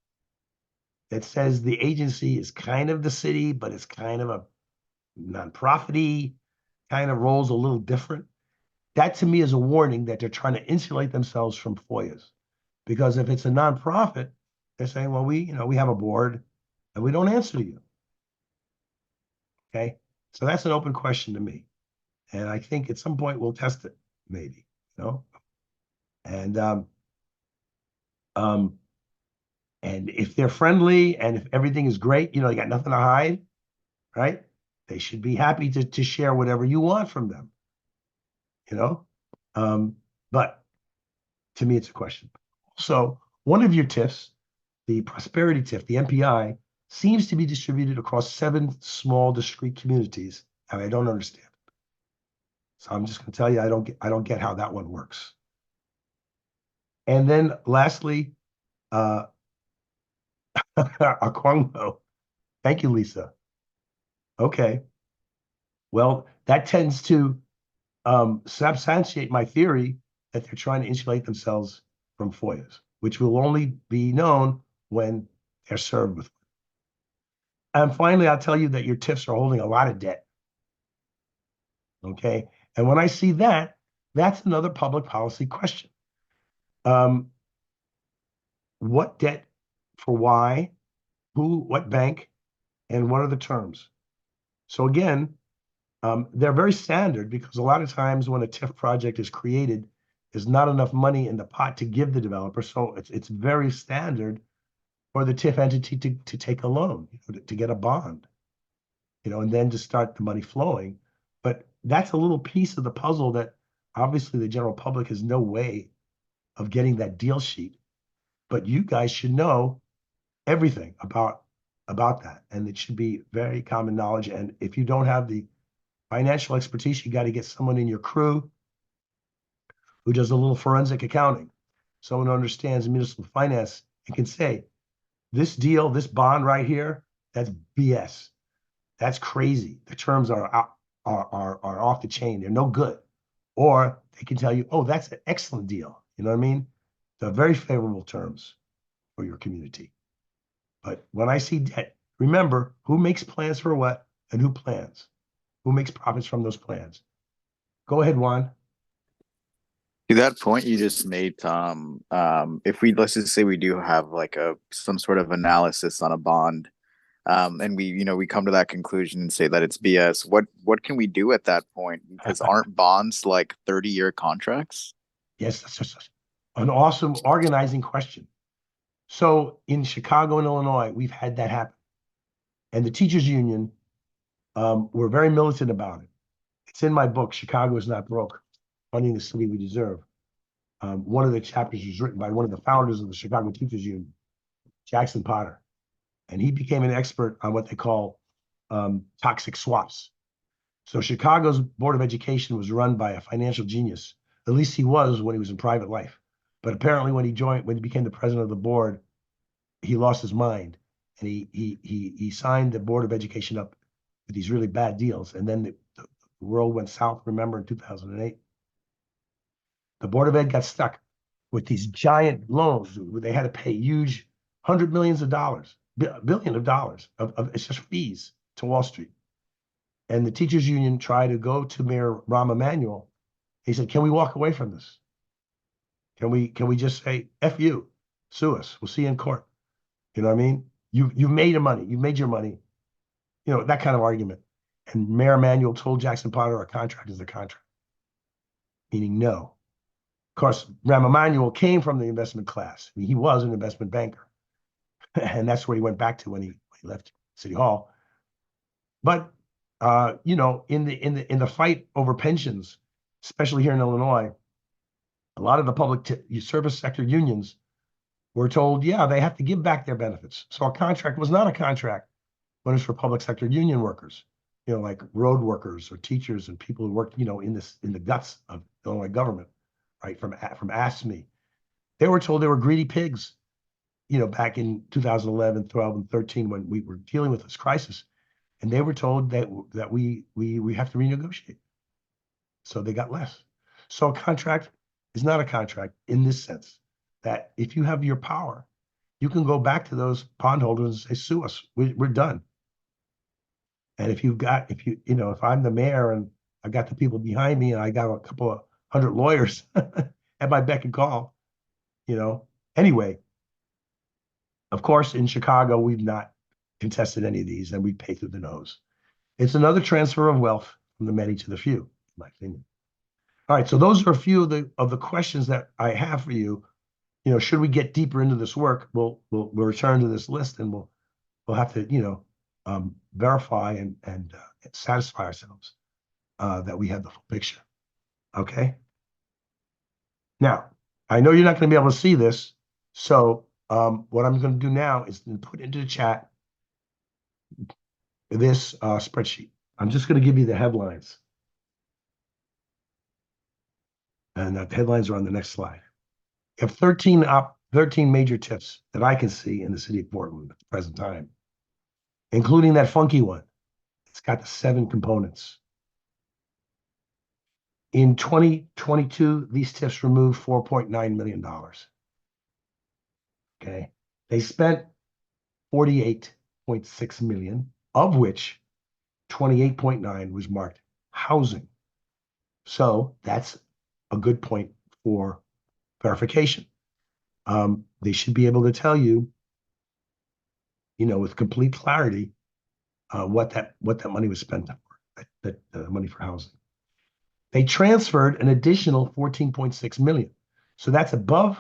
that says the agency is kind of the city, but it's kind of a nonprofit-y, kind of rolls a little different, that to me is a warning that they're trying to insulate themselves from FOIAs. Because if it's a nonprofit, they're saying, well, we have a board and we don't answer to you. Okay, so that's an open question to me. And I think at some point we'll test it, maybe, and if they're friendly and if everything is great, you got nothing to hide, right? They should be happy to share whatever you want from them, but to me, it's a question. So one of your TIFs, the Prosperity TIF, the MPI, seems to be distributed across 7 small, discrete communities, and I don't understand it. So I'm just going to tell you, I don't get how that one works. And then lastly, Akwangmo. Thank you, Lisa. Okay. Well, that tends to substantiate my theory that they're trying to insulate themselves from FOIAs, which will only be known when they're served with. And finally, I'll tell you that your TIFs are holding a lot of debt. Okay. And when I see that, that's another public policy question. What debt, for why, who, what bank, and what are the terms? So again, they're very standard because a lot of times when a TIF project is created, there's not enough money in the pot to give the developer. So it's very standard for the TIF entity to take a loan, to get a bond, and then to start the money flowing. But that's a little piece of the puzzle that obviously the general public has no way of getting that deal sheet. But you guys should know everything about that. And it should be very common knowledge. And if you don't have the financial expertise, you got to get someone in your crew who does a little forensic accounting, someone who understands municipal finance and can say, this deal, this bond right here, that's BS. That's crazy. The terms are off the chain. They're no good. Or they can tell you, oh, that's an excellent deal. You know what I mean? They're very favorable terms for your community. But when I see debt, remember who makes plans for what and who plans. Who makes profits from those plans? Go ahead, Juan. that point you just made, Tom, if we, let's just say we do have like some sort of analysis on a bond, and we come to that conclusion and say that it's BS, what can we do at that point? Because aren't bonds like 30-year contracts? Yes, that's just an awesome organizing question. So in Chicago and Illinois, we've had that happen. And the teachers union were very militant about it. It's in my book, Chicago is Not Broke, Funding the City We Deserve. One of the chapters was written by one of the founders of the Chicago Teachers Union, Jackson Potter. And he became an expert on what they call toxic swaps. So Chicago's Board of Education was run by a financial genius. At least he was when he was in private life. But apparently when he became the president of the board, he lost his mind. And he signed the Board of Education up with these really bad deals. And then the world went south, remember, in 2008. The Board of Ed got stuck with these giant loans. They had to pay huge hundreds of millions of dollars, billion of dollars of it's just fees to Wall Street. And the teachers union tried to go to Mayor Rahm Emanuel. He said, can we walk away from this? Can we just say, F you, sue us, we'll see you in court. You know what I mean? You've made your money, you know, that kind of argument. And Mayor Emanuel told Jackson Potter, a contract is a contract, meaning no. Of course, Rahm Emanuel came from the investment class. I mean, he was an investment banker. And that's where he went back to when he left City Hall. But you know, in the fight over pensions, especially here in Illinois, a lot of the public service sector unions were told, yeah, they have to give back their benefits. So a contract was not a contract when it's for public sector union workers, you know, like road workers or teachers and people who work, you know, in the guts of Illinois government, right? From AFSCME. They were told they were greedy pigs, you know, back in 2011, 12, and 13 when we were dealing with this crisis. And they were told that we have to renegotiate. So they got less. So a contract is not a contract in this sense, that if you have your power, you can go back to those bondholders and say, sue us, we're done. And if if I'm the mayor and I got the people behind me and I got a couple of 100 lawyers at my beck and call, you know, anyway, of course, in Chicago, we've not contested any of these and we pay through the nose. It's another transfer of wealth from the many to the few, in my opinion. All right, so those are a few of the questions that I have for you. You know, should we get deeper into this work, we'll return to this list and we'll have to, you know, verify and satisfy ourselves that we have the full picture. Okay. Now, I know you're not going to be able to see this, so what I'm going to do now is to put into the chat this spreadsheet. I'm just going to give you the headlines. And the headlines are on the next slide. You have 13 major tips that I can see in the city of Portland at the present time, including that funky one. It's got the 7 components. In 2022, these tips removed $4.9 million. Okay. They spent $48.6 million, of which 28.9 was marked housing. So that's a good point for verification. They should be able to tell you, you know, with complete clarity, what that money was spent for, that money for housing. They transferred an additional 14.6 million. So that's above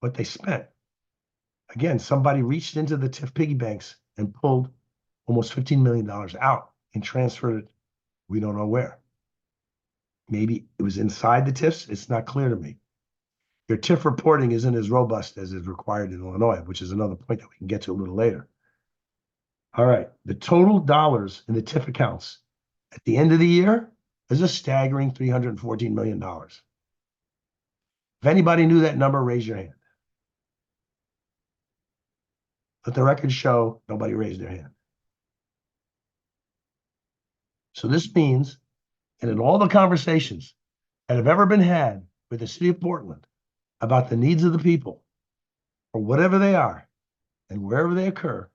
what they spent. Again, somebody reached into the TIF piggy banks and pulled almost $15 million out and transferred it. We don't know where. Maybe it was inside the TIFs. It's not clear to me. Your TIF reporting isn't as robust as is required in Illinois, which is another point that we can get to a little later. All right. The total dollars in the TIF accounts at the end of the year is a staggering $314 million. If anybody knew that number, raise your hand. Let the record show nobody raised their hand. So this means, and in all the conversations that have ever been had with the city of Portland about the needs of the people, or whatever they are, and wherever they occur,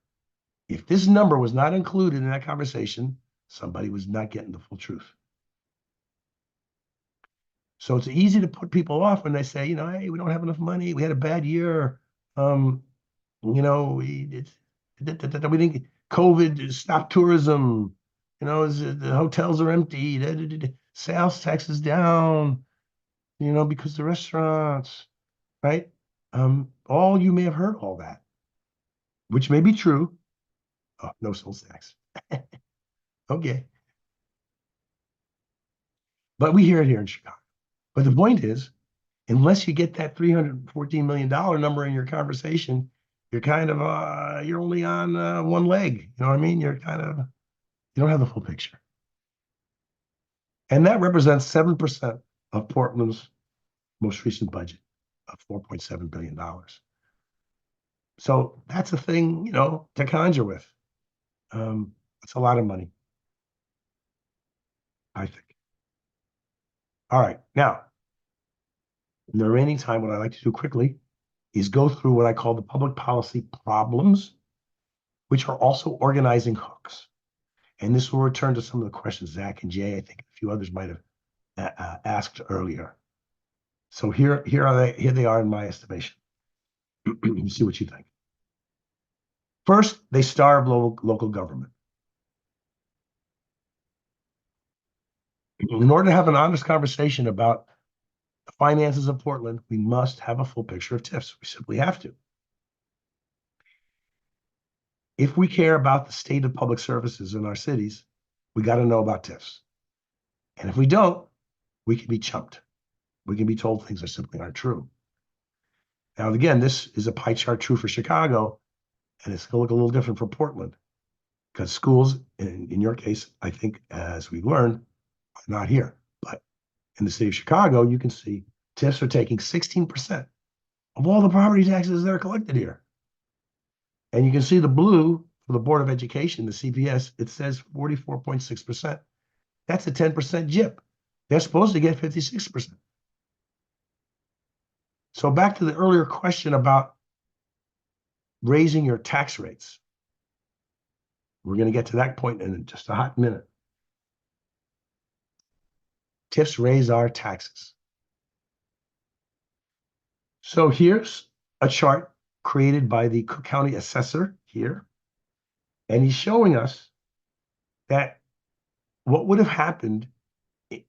if this number was not included in that conversation, somebody was not getting the full truth. So it's easy to put people off when they say, hey, we don't have enough money. We had a bad year. We didn't, COVID stopped tourism. The hotels are empty. Sales tax is down, because the restaurants, right? All you may have heard all that, which may be true. Oh, no sales tax. Okay. But we hear it here in Chicago. But the point is, unless you get that $314 million number in your conversation, you're kind of you're only on one leg. You know what I mean? You don't have the full picture. And that represents 7% of Portland's most recent budget of $4.7 billion. So that's a thing, to conjure with. It's a lot of money, I think. All right, now, in the remaining time, what I like to do quickly is go through what I call the public policy problems, which are also organizing hooks. And this will return to some of the questions Zach and Jay, I think a few others might have asked earlier. So here they are in my estimation. You see what you think. First, they starve local government. In order to have an honest conversation about the finances of Portland, we must have a full picture of TIFs. We simply have to. If we care about the state of public services in our cities, we got to know about TIFs. And if we don't, we can be chumped. We can be told things that simply aren't true. Now, again, this is a pie chart true for Chicago, and it's going to look a little different for Portland because schools, in your case, I think, as we've learned, are not here. But in the city of Chicago, you can see TIFs are taking 16% of all the property taxes that are collected here. And you can see the blue for the Board of Education, the CPS, it says 44.6%. That's a 10% JIP. They're supposed to get 56%. So back to the earlier question about raising your tax rates. We're going to get to that point in just a hot minute. TIFs raise our taxes. So here's a chart created by the Cook County assessor here. And he's showing us that what would have happened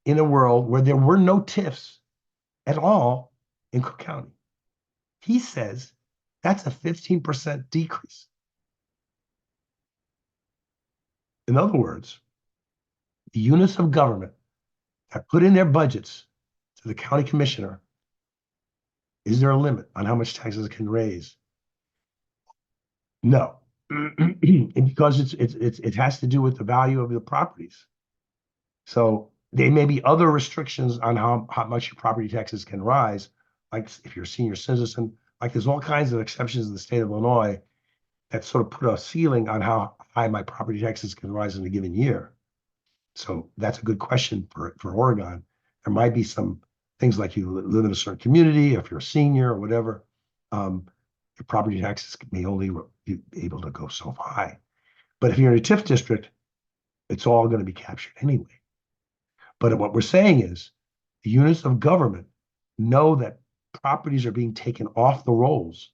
in a world where there were no TIFs at all in Cook County. He says that's a 15% decrease. In other words, the units of government that put in their budgets to the county commissioner, is there a limit on how much taxes it can raise? No, because it has to do with the value of the properties. So there may be other restrictions on how much your property taxes can rise, like if you're a senior citizen, like there's all kinds of exceptions in the state of Illinois that sort of put a ceiling on how high my property taxes can rise in a given year. So that's a good question for Oregon. There might be some things like you live in a certain community, if you're a senior or whatever, your property taxes may only be able to go so high. But if you're in a TIF district, it's all going to be captured anyway. But what we're saying is the units of government know that properties are being taken off the rolls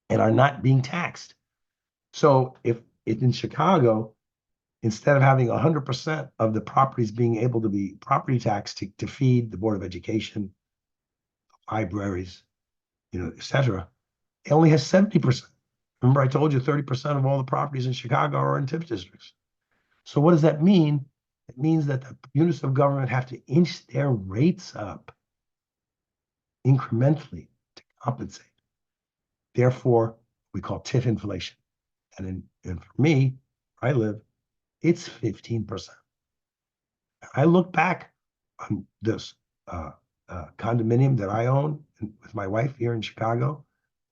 and are not being taxed. So if in Chicago, instead of having 100% of the properties being able to be property taxed to feed the Board of Education, libraries, et cetera, it only has 70%. Remember, I told you 30% of all the properties in Chicago are in TIF districts. So what does that mean? It means that the units of government have to inch their rates up incrementally to compensate. Therefore, we call TIF inflation. And for me, where I live, it's 15%. I look back on this condominium that I own with my wife here in Chicago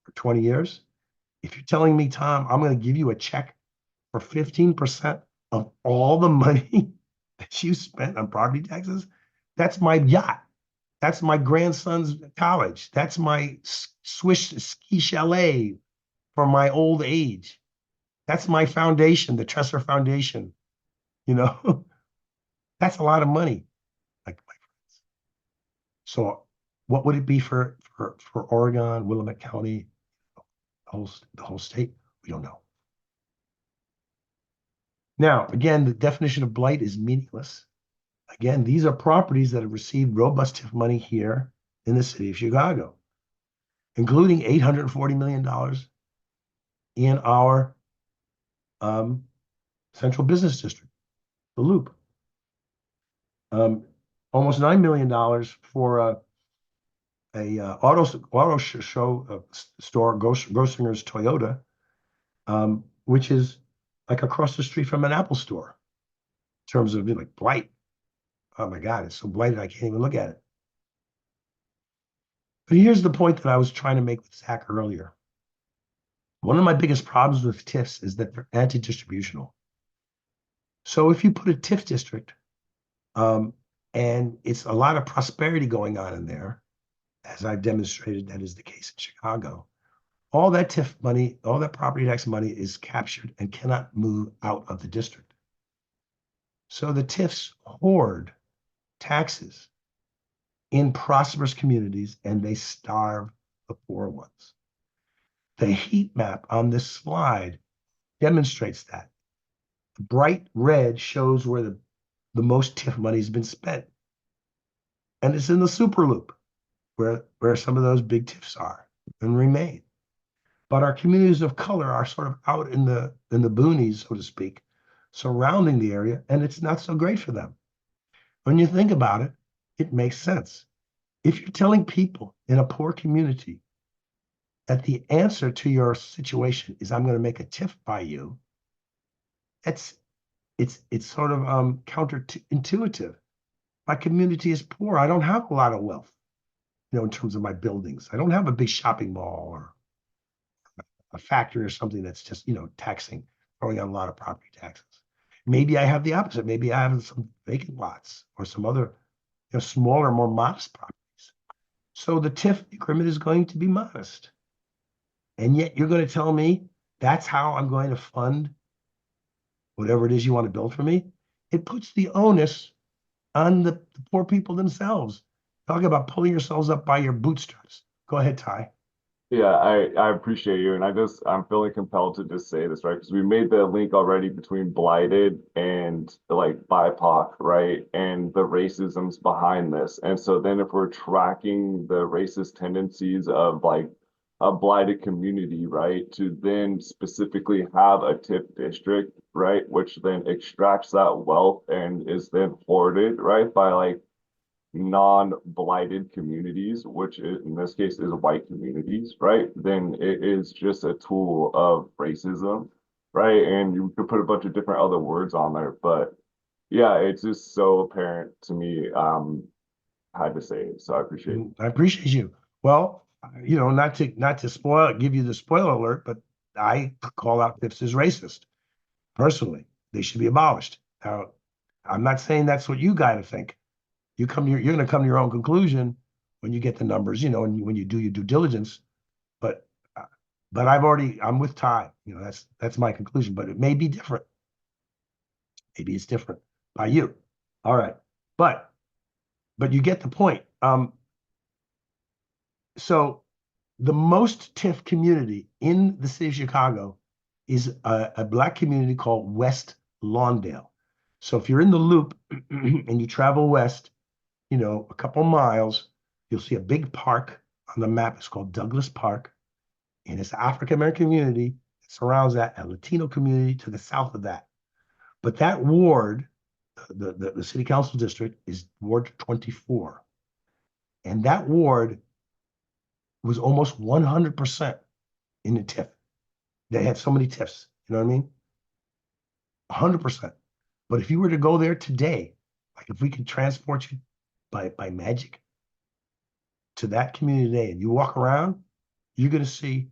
for 20 years. If you're telling me, Tom, I'm going to give you a check for 15% of all the money that you spent on property taxes, that's my yacht. That's my grandson's college. That's my Swiss ski chalet for my old age. That's my foundation, the Tresser Foundation. That's a lot of money, like my friends. So what would it be for Oregon, Willamette County, the whole state? We don't know. Now, again, the definition of blight is meaningless. Again, these are properties that have received robust TIF money here in the city of Chicago, including $840 million in our central business district, the Loop. Almost $9 million for auto show store, Grossinger's Toyota, which is like across the street from an Apple store. In terms of like blight. Oh my God, it's so blighted I can't even look at it. But here's the point that I was trying to make with Zach earlier. One of my biggest problems with TIFs is that they're anti-distributional. So if you put a TIF district, and it's a lot of prosperity going on in there, as I've demonstrated that is the case in Chicago, all that TIF money, all that property tax money is captured and cannot move out of the district. So the TIFs hoard taxes in prosperous communities and they starve the poor ones. The heat map on this slide demonstrates that. The bright red shows where the most TIF money has been spent. And it's in the super loop where some of those big TIFs are and remain. But our communities of color are sort of out in the boonies, so to speak, surrounding the area, and it's not so great for them. When you think about it, it makes sense. If you're telling people in a poor community that the answer to your situation is I'm going to make a TIF by you, it's sort of counterintuitive. My community is poor. I don't have a lot of wealth, in terms of my buildings. I don't have a big shopping mall or a factory or something that's just, taxing, throwing on a lot of property taxes. Maybe I have the opposite. Maybe I have some vacant lots or some other, smaller, more modest properties. So the TIF increment is going to be modest. And yet you're going to tell me that's how I'm going to fund whatever it is you want to build for me? It puts the onus on the poor people themselves. Talk about pulling yourselves up by your bootstraps. Go ahead, Ty. Yeah, I appreciate you, and I'm feeling compelled to just say this, right? Because we made the link already between blighted and like BIPOC, right? And the racisms behind this. And so then if we're tracking the racist tendencies of like a blighted community, right, to then specifically have a TIF district, right, which then extracts that wealth and is then hoarded, right, by like non-blighted communities, which in this case is white communities, right, then it is just a tool of racism, right? And you could put a bunch of different other words on there, but yeah, it's just so apparent to me. I had to say it, so I appreciate it. I appreciate you. Well, not to give you the spoiler alert, but I call out TIFs as racist. Personally, they should be abolished. Now, I'm not saying that's what you got to think. You're going to come to your own conclusion when you get the numbers, and when you do your due diligence. But I'm with Ty. That's my conclusion. But it may be different. Maybe it's different by you. All right, but you get the point. So the most TIF community in the city of Chicago is a Black community called West Lawndale. So if you're in the Loop and you travel west, a couple miles, you'll see a big park on the map. It's called Douglas Park. And it's an African-American community that surrounds that, a Latino community to the south of that. But that ward, the city council district, is Ward 24. And that ward was almost 100% in the TIF. They had so many TIFs, you know what I mean? 100%. But if you were to go there today, like if we could transport you by magic to that community today, and you walk around, you're going to see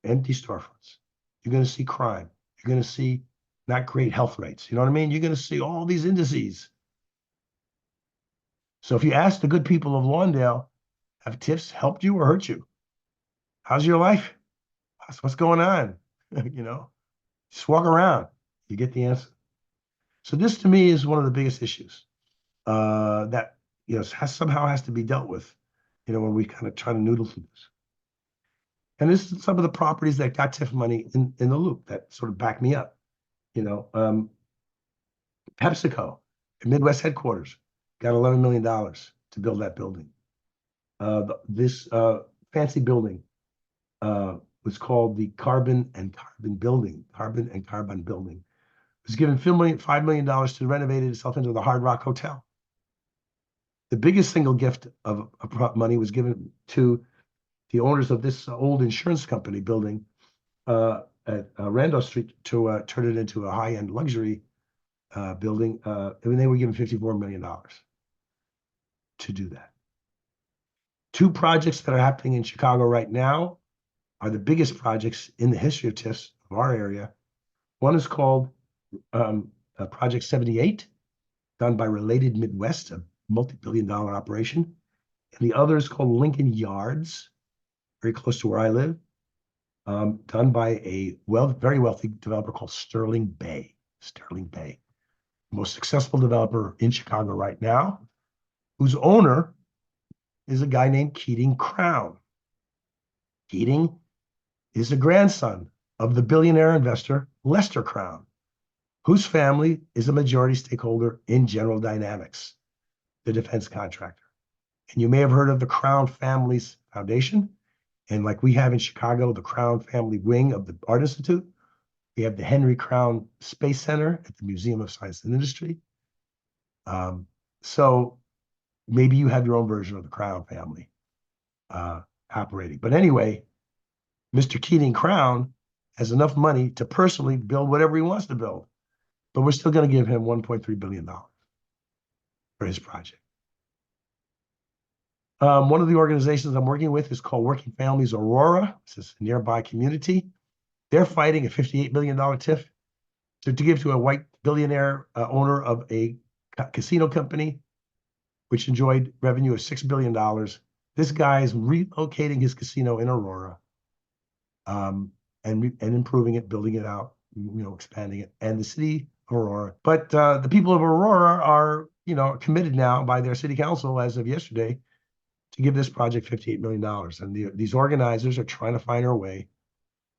empty storefronts. You're going to see crime. You're going to see not great health rates. You know what I mean? You're going to see all these indices. So if you ask the good people of Lawndale, have TIFs helped you or hurt you? How's your life? What's going on? Just walk around. You get the answer. So this to me is one of the biggest issues that somehow has to be dealt with. when we kind of try to noodle through this. And this is some of the properties that got TIF money in the loop that sort of back me up. PepsiCo, the Midwest headquarters, got $11 million to build that building. This fancy building was called the Carbon and Carbon Building. It was given $5 million to renovate itself into the Hard Rock Hotel. The biggest single gift of money was given to the owners of this old insurance company building at Randolph Street to turn it into a high-end luxury building. They were given $54 million to do that. Two projects that are happening in Chicago right now are the biggest projects in the history of TIFs of our area. One is called Project 78, done by Related Midwest, a multi-billion-dollar operation. And the other is called Lincoln Yards, very close to where I live, done by a very wealthy developer called Sterling Bay. The most successful developer in Chicago right now, whose owner is a guy named Keating Crown. Keating is a grandson of the billionaire investor Lester Crown, whose family is a majority stakeholder in General Dynamics, the defense contractor. And you may have heard of the Crown Families Foundation. And like we have in Chicago, the Crown Family Wing of the Art Institute. We have the Henry Crown Space Center at the Museum of Science and Industry. So maybe you have your own version of the Crown family operating. But anyway, Mr. Keating Crown has enough money to personally build whatever he wants to build. But we're still going to give him $1.3 billion for his project. One of the organizations I'm working with is called Working Families Aurora. This is a nearby community. They're fighting a $58 million TIF to give to a white billionaire owner of a casino company, which enjoyed revenue of $6 billion. This guy is relocating his casino in Aurora and improving it, building it out, expanding it, and the city of Aurora. But the people of Aurora are, committed now by their city council as of yesterday to give this project $58 million. And these organizers are trying to find our way.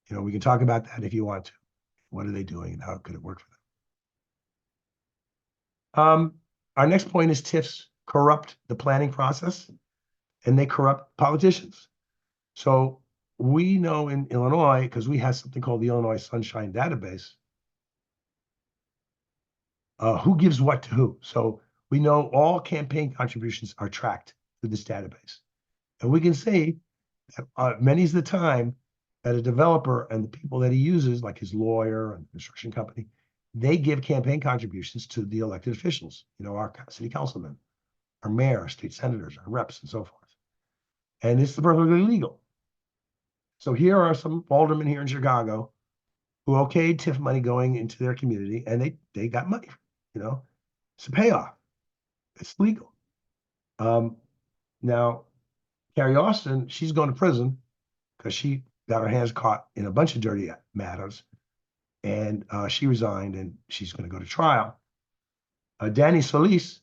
We can talk about that if you want to. What are they doing and how could it work for them? Our next point is TIFs corrupt the planning process and they corrupt politicians. So we know in Illinois, because we have something called the Illinois Sunshine Database, who gives what to who. So we know all campaign contributions are tracked through this database. And we can say that many's the time that a developer and the people that he uses, like his lawyer and construction company, they give campaign contributions to the elected officials, our city councilmen, our mayor, our state senators, our reps, and so forth. And it's perfectly legal. So here are some aldermen here in Chicago who okayed TIF money going into their community, and they got money, it's a payoff. It's legal. Now, Carrie Austin, she's going to prison because she got her hands caught in a bunch of dirty matters, and she resigned, and she's going to go to trial. Danny Solis,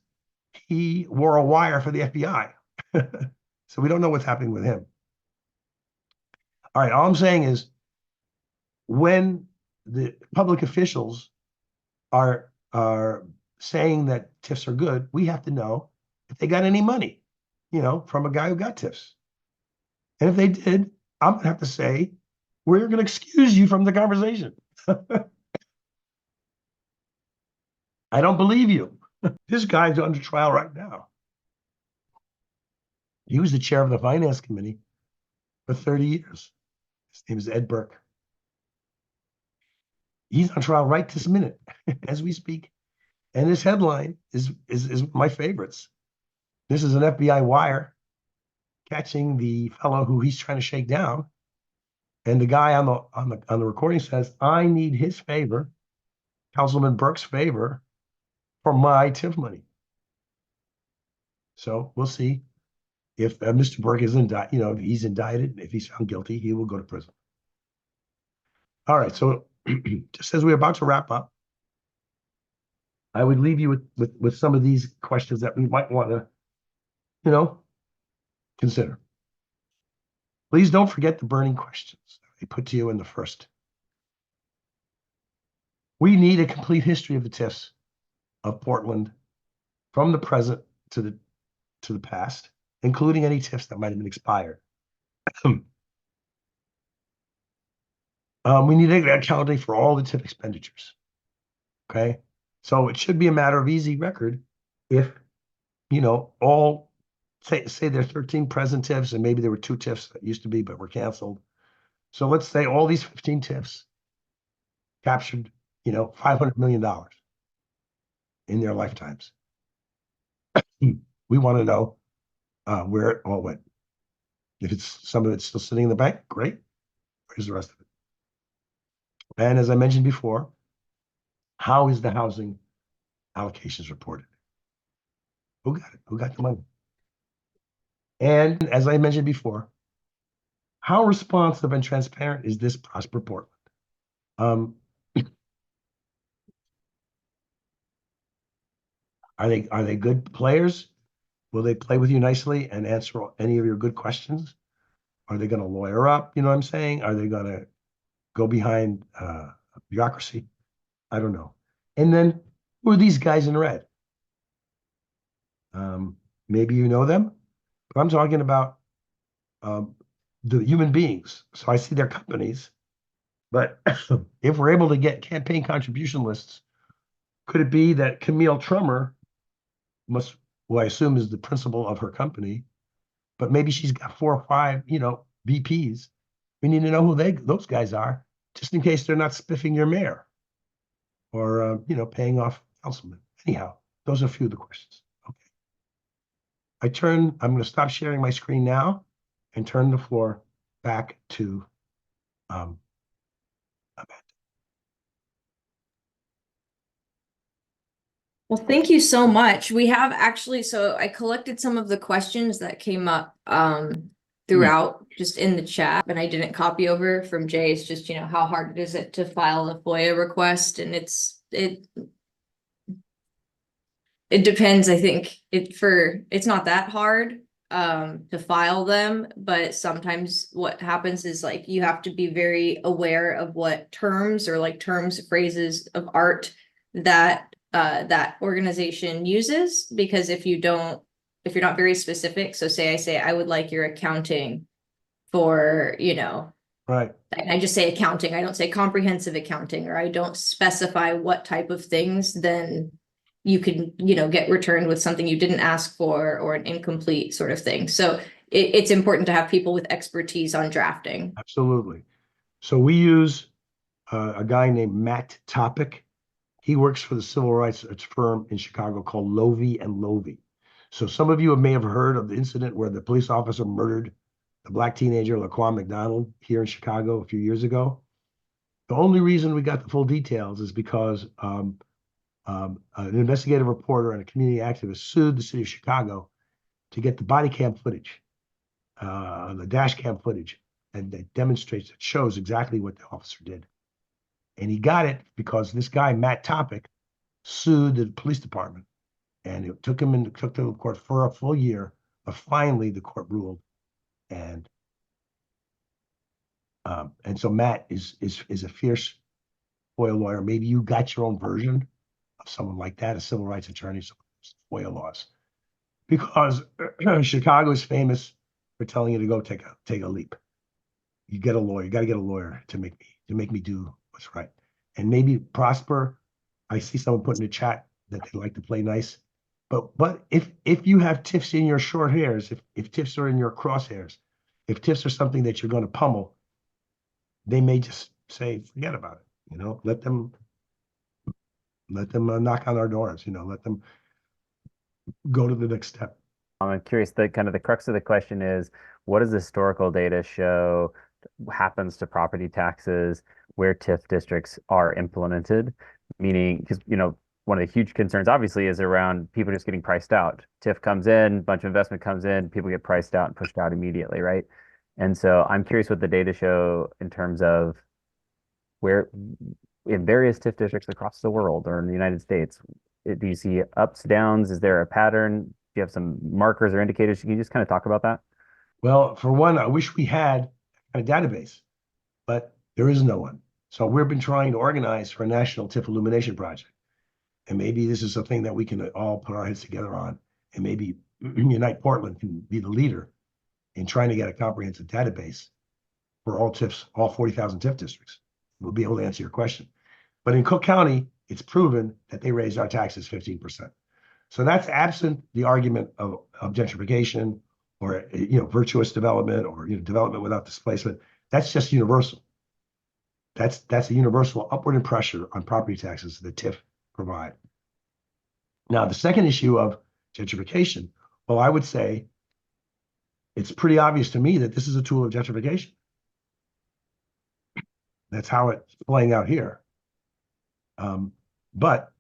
he wore a wire for the FBI, so we don't know what's happening with him. All right, all I'm saying is when the public officials are saying that TIFs are good, we have to know if they got any money, from a guy who got TIFs. And if they did, I'm going to have to say, we're going to excuse you from the conversation. I don't believe you. This guy's under trial right now. He was the chair of the finance committee for 30 years. His name is Ed Burke. He's on trial right this minute as we speak. And this headline is my favorites. This is an FBI wire catching the fellow who he's trying to shake down. And the guy on the recording says, I need his favor, Councilman Burke's favor, for my TIF money. So we'll see if Mr. Burke is indicted, if he's indicted, if he's found guilty, he will go to prison. All right, so just as we're about to wrap up, I would leave you with some of these questions that we might want to, consider. Please don't forget the burning questions they put to you in the first. We need a complete history of the TIFs of Portland from the present to the past, including any TIFs that might have been expired. We need accounting for all the TIF expenditures. Okay, so it should be a matter of easy record if, you know, all say there are 13 present TIFs and maybe there were 2 TIFs that used to be but were canceled. So let's say all these 15 TIFs captured, you know, $500 million in their lifetimes. We want to know where it all went. If it's some of it's still sitting in the bank, great. Where's the rest of it? And as I mentioned before, how is the housing allocations reported? Who got it? Who got the money? And as I mentioned before, how responsive and transparent is this Prosper Portland? Are they good players? Will they play with you nicely and answer any of your good questions? Are they going to lawyer up? You know what I'm saying? Are they going to go behind bureaucracy? I don't know. And then who are these guys in red? Maybe you know them, but I'm talking about the human beings. So I see their companies, but if we're able to get campaign contribution lists, could it be that Camille Trummer must, who I assume is the principal of her company, but maybe she's got 4 or 5, you know, VPs. We need to know who those guys are, just in case they're not spiffing your mayor or, you know, paying off councilmen. Anyhow, those are a few of the questions. Okay. I'm going to stop sharing my screen now and turn the floor back to Amanda. Well, thank you so much. We have actually, so I collected some of the questions that came up throughout just in the chat, and I didn't copy over from Jay. It's just, you know, how hard is it to file a FOIA request? And it depends. I think it's not that hard to file them, but sometimes what happens is like you have to be very aware of what terms or like terms, phrases of art that that organization uses, because if you're not very specific, so say I say I would like your accounting for, you know, Right. I just say accounting, I don't say comprehensive accounting, or I don't specify what type of things, then you can, you know, get returned with something you didn't ask for or an incomplete sort of thing. So it's important to have people with expertise on drafting. Absolutely. So we use a guy named Matt Topic. He works for the civil rights firm in Chicago called Lovey and Lovey. So some of you may have heard of the incident where the police officer murdered the black teenager Laquan McDonald here in Chicago a few years ago. The only reason we got the full details is because an investigative reporter and a community activist sued the city of Chicago to get the body cam footage, the dash cam footage, and that shows exactly what the officer did. And he got it because this guy, Matt Topic, sued the police department. And it took him took to the court for a full year, but finally the court ruled. And so Matt is a fierce FOIA lawyer. Maybe you got your own version of someone like that, a civil rights attorney, FOIA laws. Because Chicago is famous for telling you to go take a leap. You get a lawyer, you got to get a lawyer to make me do what's right. And maybe Prosper, I see someone put in the chat that they like to play nice. But if you have TIFs in your short hairs, if TIFs are in your crosshairs, if TIFs are something that you're going to pummel, they may just say, forget about it. You know, let them knock on our doors. You know, let them go to the next step. I'm curious, the kind of the crux of the question is, what does the historical data show happens to property taxes where TIF districts are implemented? Meaning, because, you know, one of the huge concerns obviously is around people just getting priced out. TIF comes in, bunch of investment comes in, people get priced out and pushed out immediately, right? And so I'm curious what the data show in terms of where in various TIF districts across the world or in the United States, do you see ups, downs? Is there a pattern? Do you have some markers or indicators? Can you just kind of talk about that? Well, for one, I wish we had a database, but there is no one. So we've been trying to organize for a national TIF illumination project. And maybe this is something that we can all put our heads together on. And maybe Unite Portland can be the leader in trying to get a comprehensive database for all TIFs, all 40,000 TIF districts. We'll be able to answer your question. But in Cook County, it's proven that they raised our taxes 15%. So that's absent the argument of gentrification or virtuous development or development without displacement. That's just universal. That's a universal upward pressure on property taxes that TIF provide. Now, the second issue of gentrification, well, I would say it's pretty obvious to me that this is a tool of gentrification. That's how it's playing out here. But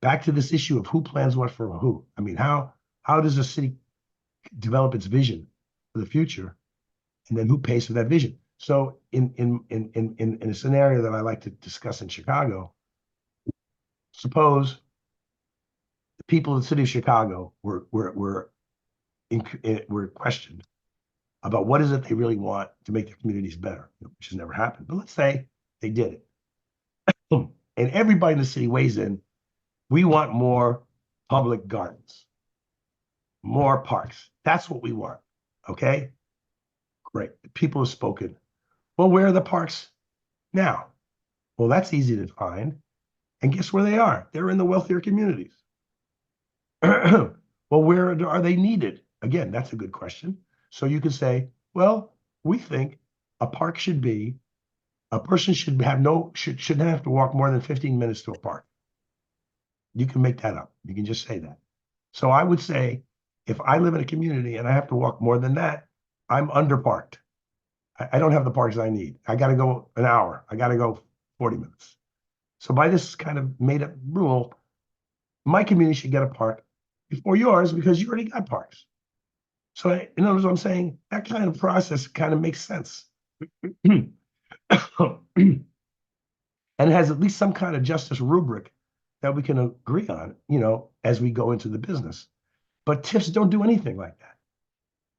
back to this issue of who plans what for who. I mean, how does a city develop its vision for the future, and then who pays for that vision? So in a scenario that I like to discuss in Chicago, suppose the people of the city of Chicago were questioned about what is it they really want to make their communities better, which has never happened. But let's say they did it. And everybody in the city weighs in. We want more public gardens, more parks. That's what we want. Okay? Great. People have spoken. Well, where are the parks now? Well, that's easy to find. And guess where they are? They're in the wealthier communities. Well, where are they needed? Again, that's a good question. So you could say, well, we think a park should be, a person should shouldn't have to walk more than 15 minutes to a park. You can make that up. You can just say that. So I would say, if I live in a community and I have to walk more than that, I'm underparked. I don't have the parks I need. I got to go an hour. I got to go 40 minutes. So by this kind of made up rule, my community should get a park before yours because you already got parks. So in other words, what I'm saying, that kind of process kind of makes sense. And it has at least some kind of justice rubric that we can agree on, as we go into the business. But TIFs don't do anything like that.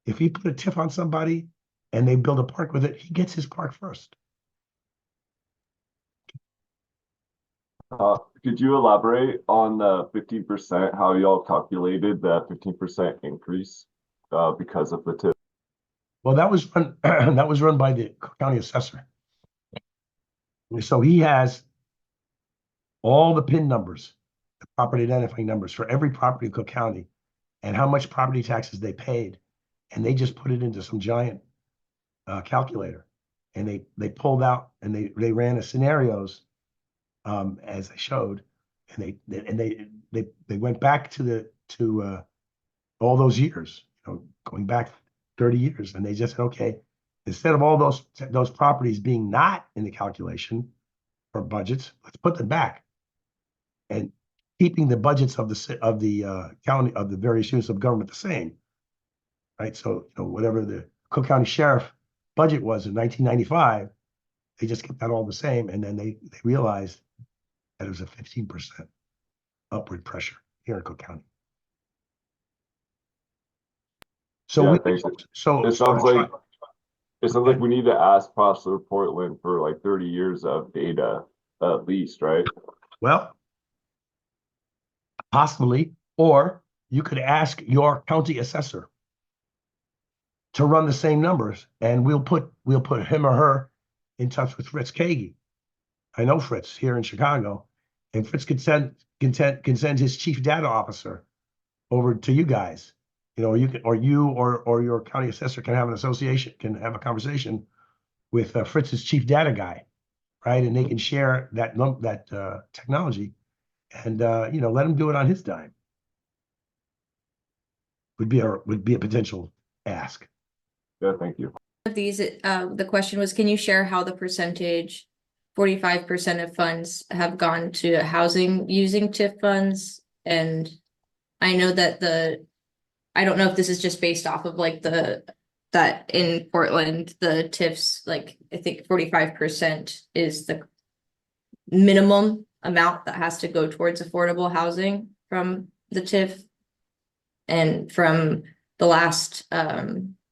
If you put a TIF on somebody and they build a park with it, he gets his park first. Could you elaborate on the 15%, how y'all calculated the 15% increase because of the TIF? Well, that was run by the county assessor. So he has all the PIN numbers, the property identifying numbers for every property in Cook County and how much property taxes they paid. And they just put it into some giant calculator. And they pulled out and they ran the scenarios as I showed. And they went back to all those years, going back 30 years. And they just said, okay, instead of all those properties being not in the calculation for budgets, let's put them back. And keeping the budgets of the county, of the various units of government the same, right? So whatever the Cook County Sheriff budget was in 1995, they just kept that all the same, and then they realized that it was a 15% upward pressure here in Cook County. So Yeah, thanks. It sounds like we need to ask Prosper Portland for like 30 years of data at least, right? Well, possibly, or you could ask your county assessor to run the same numbers, and we'll put him or her in touch with Fritz Kagi. I know Fritz here in Chicago, and Fritz can send his chief data officer over to you guys. Or your county assessor can have a conversation with Fritz's chief data guy, right? And they can share that technology, and let him do it on his dime. Would be a potential ask. Yeah, thank you. Of these, the question was, can you share how the percentage, 45% of funds have gone to housing using TIF funds? And I know that I don't know if this is just based off of like that in Portland, the TIFs, like I think 45% is the minimum amount that has to go towards affordable housing from the TIF. And from the last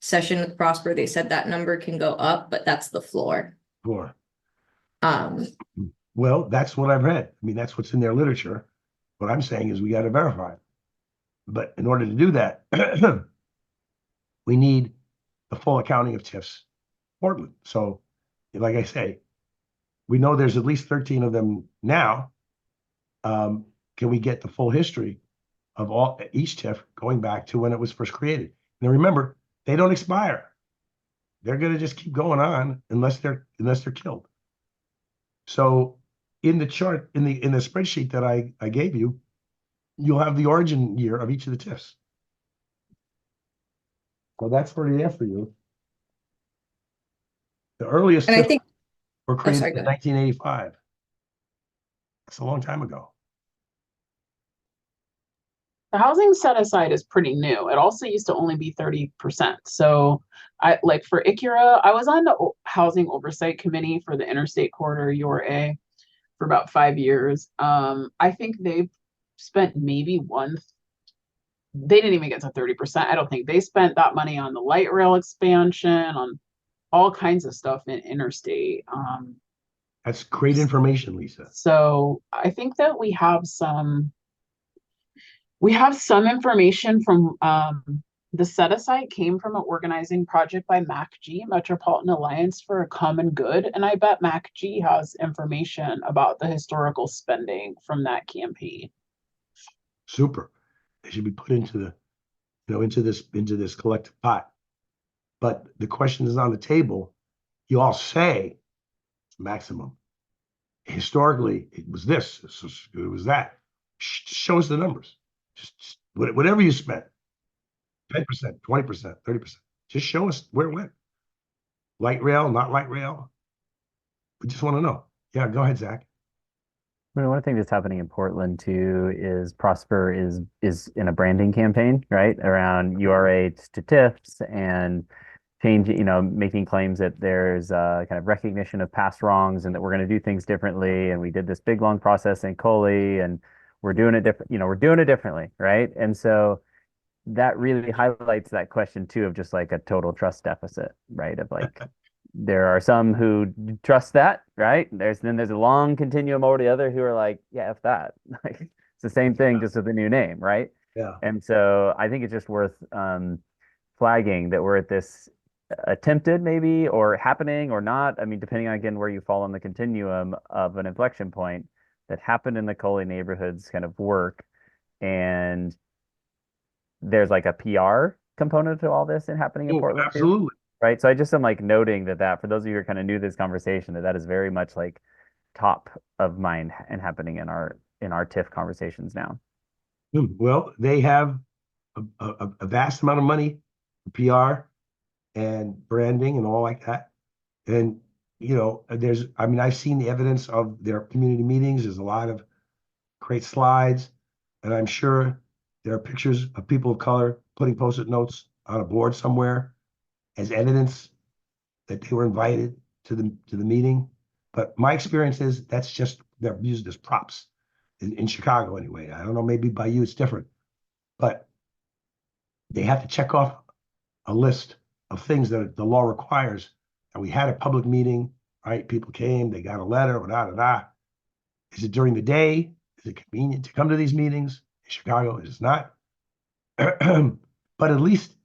session with Prosper, they said that number can go up, but that's the floor. Floor. Um, Well, that's what I've read. I mean, that's what's in their literature. What I'm saying is we got to verify it. But in order to do that, we need the full accounting of TIFs Portland. So, like I say, we know there's at least 13 of them now. Can we get the full history of each TIF going back to when it was first created? Now remember, they don't expire. They're going to just keep going on unless they're killed. So in the chart, in the spreadsheet that I gave you, you'll have the origin year of each of the TIFs. So that's already there for you. The earliest and I TIFs think, were created sorry, in go ahead. 1985. That's a long time ago. The housing set aside is pretty new. It also used to only be 30%. So I like for ICURA, I was on the housing oversight committee for the interstate corridor URA for about 5 years. I think they've spent maybe they didn't even get to 30%. I don't think they spent that money on the light rail expansion, on all kinds of stuff in interstate. That's great information, Lisa. So I think that we have some information from the set aside came from an organizing project by MACG, Metropolitan Alliance for a Common Good. And I bet MACG has information about the historical spending from that campaign. Super. They should be put into the, into this collective pot. But the question is on the table. You all say maximum. Historically, it was this. It was that. Show us the numbers. Just whatever you spent. 10%, 20%, 30%. Just show us where it went. Light rail, not light rail. We just want to know. Yeah, go ahead, Zach. I mean, one thing that's happening in Portland too is Prosper is in a branding campaign, right? Around URA to TIFs and changing, making claims that there's kind of recognition of past wrongs and that we're going to do things differently. And we did this big long process in Coley and we're doing it different, we're doing it differently, right? And so that really highlights that question too of just like a total trust deficit, right? Of like there are some who trust that, right? There's a long continuum over the other who are like, yeah, F that. Like it's the same thing, just with a new name, right? Yeah. And so I think it's just worth flagging that we're at this attempted maybe or happening or not. I mean, depending on again where you fall on the continuum of an inflection point that happened in the Coley neighborhoods kind of work. And there's like a PR component to all this and happening in Portland. Absolutely. Too, right. So I just am like noting that for those of you who are kind of new to this conversation, that is very much like top of mind and happening in our TIF conversations now. Well, they have a vast amount of money for PR and branding and all like that. And, I've seen the evidence of their community meetings. There's a lot of great slides, and I'm sure there are pictures of people of color putting Post-it notes on a board somewhere as evidence that they were invited to the meeting. But my experience is that's just they're used as props in Chicago anyway. I don't know, maybe by you it's different, but they have to check off a list of things that the law requires. And we had a public meeting, right? People came, they got a letter, Is it during the day? Is it convenient to come to these meetings? In Chicago, it is not. But at least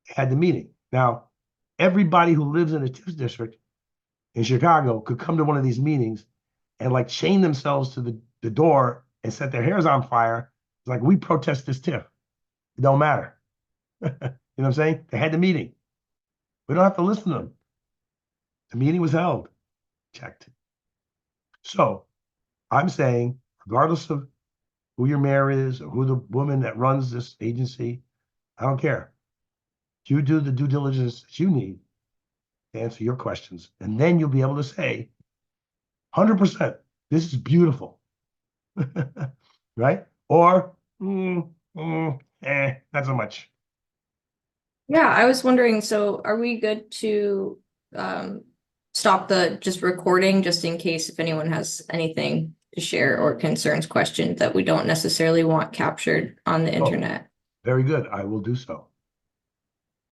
they had the meeting. Now, everybody who lives in a TIF district in Chicago could come to one of these meetings and like chain themselves to the door and set their hairs on fire. It's like, we protest this TIF. It don't matter. You know what I'm saying? They had the meeting. We don't have to listen to them. The meeting was held. Checked. So I'm saying, regardless of who your mayor is or who the woman that runs this agency, I don't care. You do the due diligence that you need to answer your questions. And then you'll be able to say, 100%, this is beautiful. Right? Or, not so much. Yeah, I was wondering, so are we good to stop the just recording just in case if anyone has anything to share or concerns, questions that we don't necessarily want captured on the internet? Very good. I will do so.